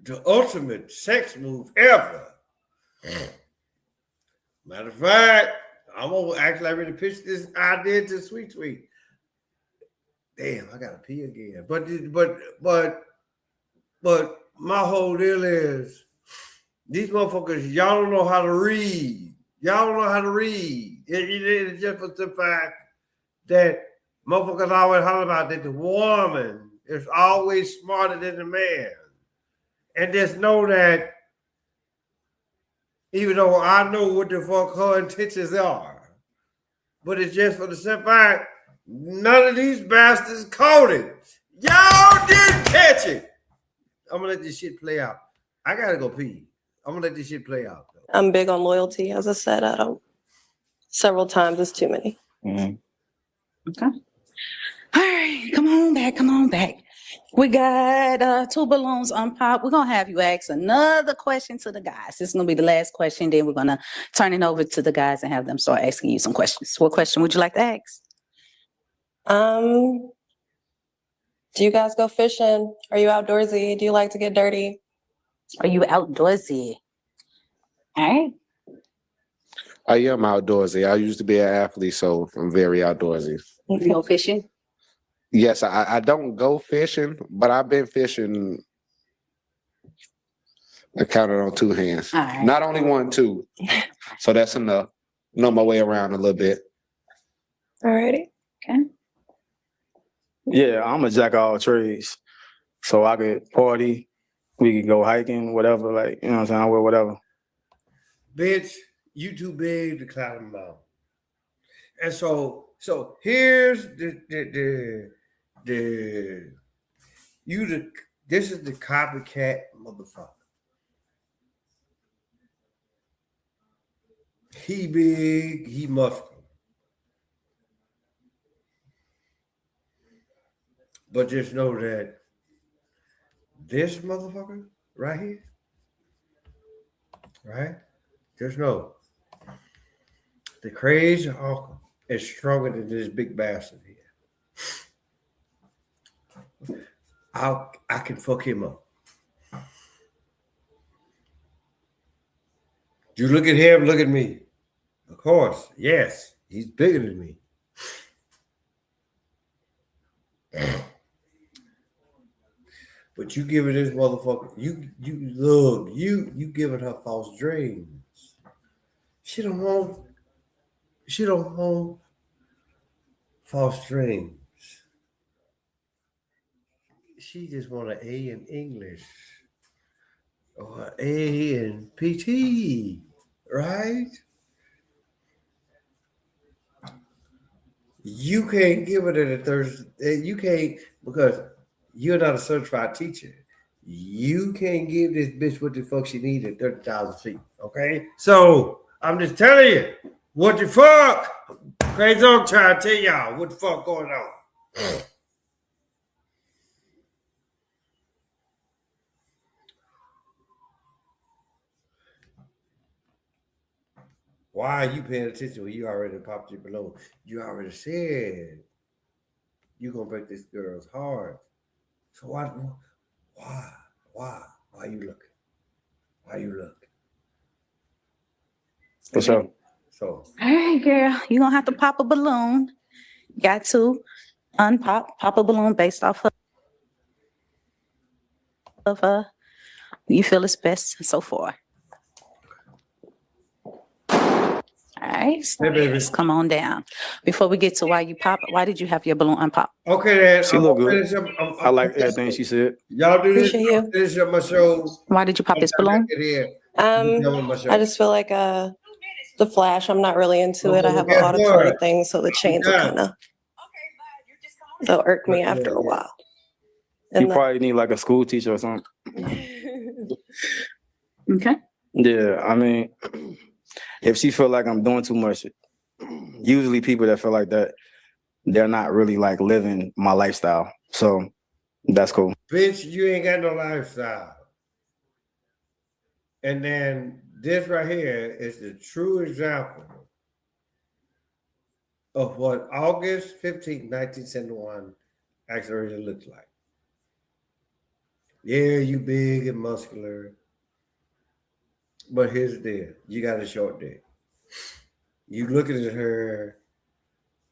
the ultimate sex move ever. Matter of fact, I'm gonna actually ready to pitch this idea to Sweet Sweet. Damn, I gotta pee again. But my whole deal is these motherfuckers, y'all don't know how to read. Y'all don't know how to read. It's just for the fact that motherfuckers always holler about that the woman is always smarter than the man. And just know that even though I know what the fuck her intentions are, but it's just for the simple fact, none of these bastards caught it. Y'all didn't catch it. I'm gonna let this shit play out. I gotta go pee. I'm gonna let this shit play out. Though. I'm big on loyalty. As I said, I don't. Several times it's too many. Mm-hmm. Okay. All right, come on back. We got 2 balloons on pop. We're gonna have you ask another question to the guys. This is gonna be the last question. Then we're gonna turn it over to the guys and have them start asking you some questions. What question would you like to ask? Do you guys go fishing? Are you outdoorsy? Do you like to get dirty? Are you outdoorsy? All right. I am outdoorsy. I used to be an athlete, so I'm very outdoorsy. You go fishing? Yes, I don't go fishing, but I've been fishing. I counted on 2 hands. All right. Not only 1, 2. So that's enough. Know my way around a little bit. Alrighty. Okay. Yeah, I'm a jack of all trades. So I could party, we could go hiking, whatever, like, you know what I'm saying? I wear whatever. Bitch, you too big to climb a mountain. And so here's this is the copycat motherfucker. He big, he muscular. But just know that this motherfucker right here, right? Just know the crazy hawker is stronger than this big bastard here. I can fuck him up. You look at him, look at me. Of course, yes, he's bigger than me. But you giving this motherfucker, you giving her false dreams. She don't want false dreams. She just want an A in English or an A in PT, right? You can't give it at a Thursday. You can't because you're not a certified teacher. You can't give this bitch what the fuck she need at 30,000 feet. Okay, so I'm just telling you what the fuck. Crazy, I'm trying to tell y'all what the fuck going on. Why are you paying attention when you already popped your balloon? You already said you're gonna break this girl's heart. So why, why you looking? Why you looking? For sure. So All right, girl, you're gonna have to pop a balloon. Got to pop a balloon based off of you feel it's best so far. All right, so Hey, baby. let's come on down. Before we get to why you pop, why did you have your balloon unpop? okay, then She I'm look gonna good. finish up. I like everything she said. Y'all do this. Appreciate I'm you. finish up my show. Why did you pop his By the time balloon? I get here, you done with my show. I just feel like the flash, I'm not really into it. I Okay, have an guess auditory what? thing, so the chains will got kind of they'll irk me after a while. You And probably need like a school teacher or something. Okay. Yeah, I mean, if she feel like I'm doing too much, usually people that feel like that, they're not really like living my lifestyle. So that's cool. Bitch, you ain't got no lifestyle. And then this right here is the true example of what August 15th, 1971 actually really looks like. Yeah, you big and muscular. But here's the deal. You got a short dick. You looking at her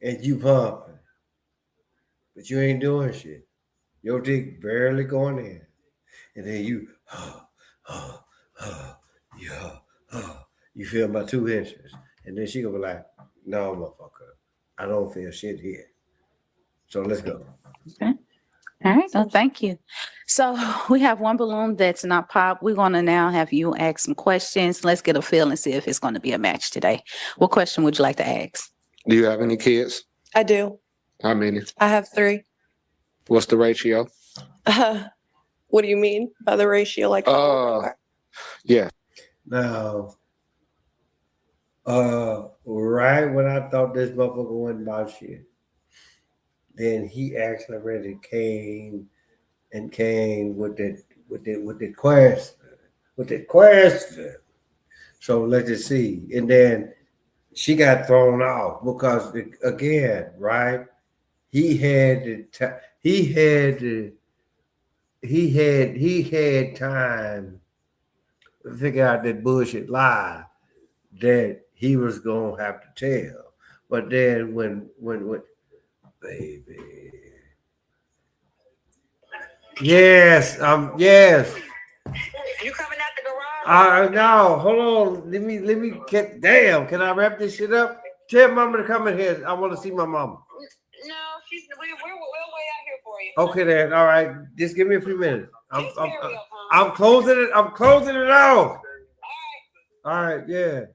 and you pumping. But you ain't doing shit. Your dick barely going in. And then you, you feel my 2 inches. And then she gonna be like, no, motherfucker, I don't feel shit here. So let's go. Okay. All right. Well, thank you. So we have one balloon that's not popped. We're gonna now have you ask some questions. Let's get a feel and see if it's gonna be a match today. What question would you like to ask? Do you have any kids? I do. How many? I have 3. What's the ratio? What do you mean by the ratio? Like, Yeah. Now, right when I thought this motherfucker wasn't about shit, then he actually already came with the question. So let's just see. And then she got thrown off because again, right? He had time to figure out that bullshit lie that he was gonna have to tell. But then when baby. Yes, yes. You coming out the garage? No, hold on. Let me get damn. Can I wrap this shit up? Tell mama to come in here. I want to see my mama. No, we're way out here for you. Okay then. All right. Just give me a few minutes. I'm closing it. I'm closing it off. All right, yeah.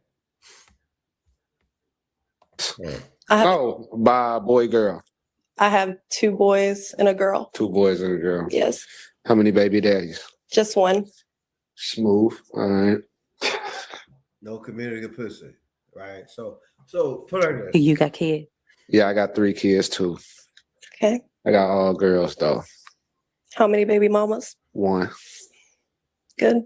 No, by boy, girl. I have 2 boys and a girl. 2 boys and a girl. Yes, How many baby daddies? just 1. Smooth. All right. No community pussy. Right. So put her there. You got kids? Yeah, I got 3 kids too. Okay. I got all girls though. How many baby mamas? 1. Good.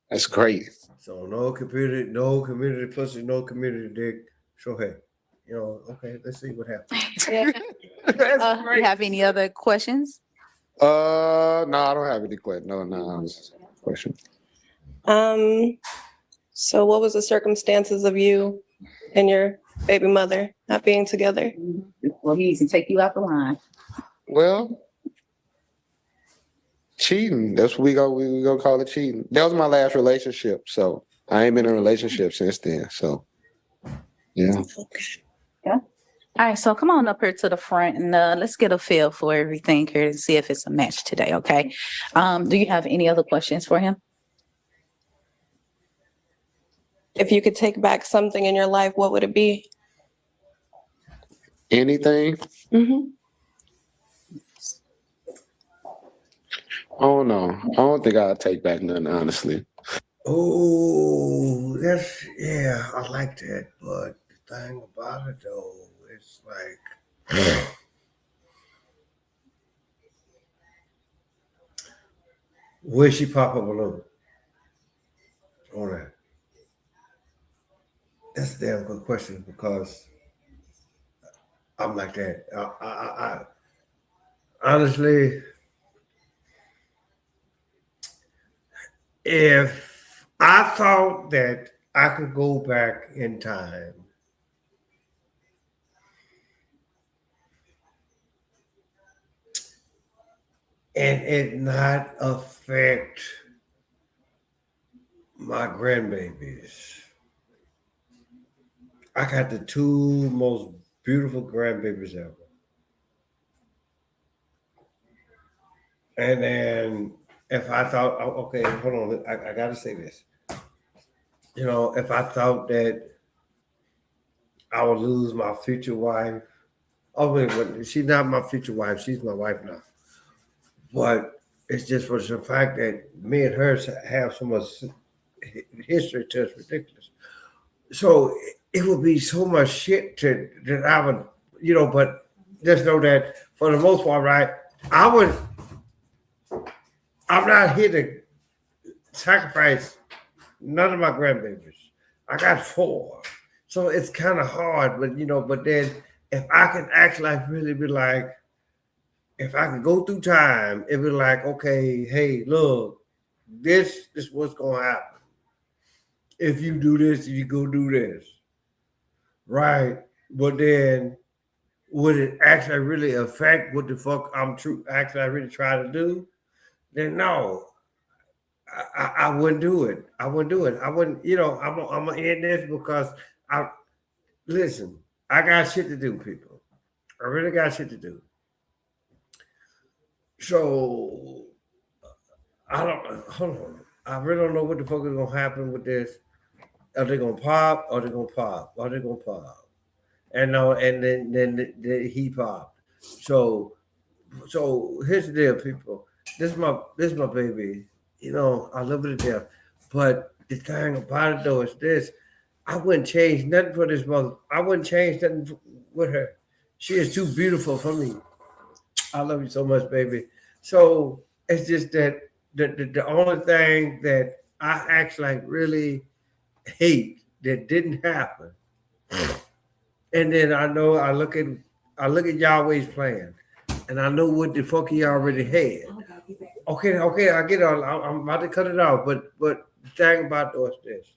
That's great. So no community pussy, no community dick. So hey, okay, let's see what happens. You have any other questions? No, I don't have any questions. No question. So what was the circumstances of you and your baby mother not being together? Well, he needs to take you out the line. Well, cheating. That's what we go call it cheating. That was my last relationship, so I ain't been in a relationship since then. So yeah. All right, so come on up here to the front and let's get a feel for everything here and see if it's a match today, okay? Do you have any other questions for him? If you could take back something in your life, what would it be? Anything? Mm-hmm. I don't know. I don't think I'll take back nothing, honestly. Oh, I like that. But the thing about it though, it's like Will she pop a balloon on that? That's a damn good question because I'm like that. I honestly, if I thought that I could go back in time and it not affect my grandbabies. I got the two most beautiful grandbabies ever. And then if I thought, oh, okay, hold on, I got to say this. You know, if I thought that I would lose my future wife, oh, wait, but she's not my future wife, she's my wife now. But it's just for the fact that me and her have so much history to it's ridiculous. So it would be so much shit that I would, you know, but just know that for the most part, right, I'm not here to sacrifice none of my grandbabies. I got 4. So it's kind of hard, but you know, but then if I can act like really be like, if I could go through time, it'd be like, okay, hey, look, this is what's gonna happen. If you do this, you go do this. Right. But then would it actually really affect what the fuck I'm actually I really try to do? Then no. I wouldn't do it. I wouldn't do it. I wouldn't, you know, I'm gonna end this because I listen, I got shit to do, people. I really got shit to do. So I don't hold on. I really don't know what the fuck is gonna happen with this. Are they gonna pop? Are they gonna pop? Are they gonna pop? And no, and then he popped. So here's the deal, people. This is my baby. You know, I love her to death. But the thing about it though is this: I wouldn't change nothing for this mother. I wouldn't change nothing with her. She is too beautiful for me. I love you so much, baby. So it's just that the only thing that I actually like really hate that didn't happen. And then I look at Yahweh's plan, and I know what the fuck he already had. Okay, I get it. I'm about to cut it off, but the thing about this,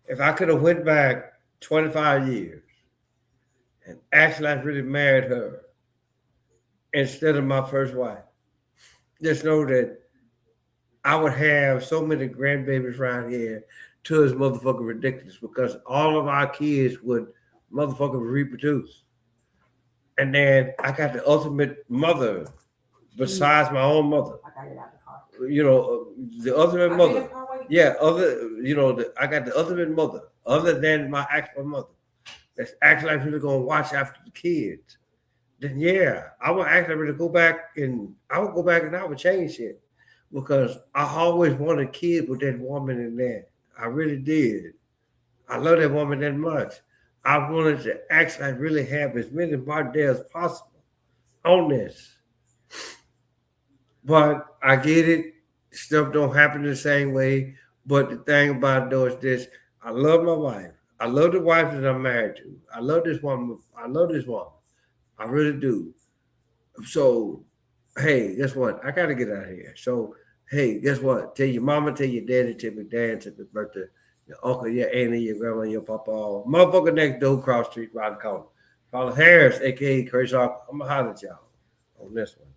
if I could have went back 25 years and actually I really married her instead of my first wife, just know that I would have so many grandbabies around here till it's motherfucking ridiculous because all of our kids would motherfucking reproduce. And then I got the ultimate mother besides my own mother. You know, the ultimate mother. Yeah, I got the ultimate mother, other than my actual mother. That's actually really gonna watch after the kids. Then yeah, I would actually really go back and I would change shit. Because I always wanted kids with that woman in there. I really did. I love that woman that much. I wanted to actually really have as many Bardell as possible on this. But I get it. Stuff don't happen the same way. But the thing about it though is this: I love my wife. I love the wife that I'm married to. I love this woman. I love this woman. I really do. So, hey, guess what? I gotta get out of here. So, hey, guess what? Tell your mama, tell your daddy, tell your dad, tell your birthday, your uncle, your auntie, your grandma, your papa, motherfucker next door, cross street, right corner. Call Harris, aka Kershaw. I'm gonna holler at y'all on this one.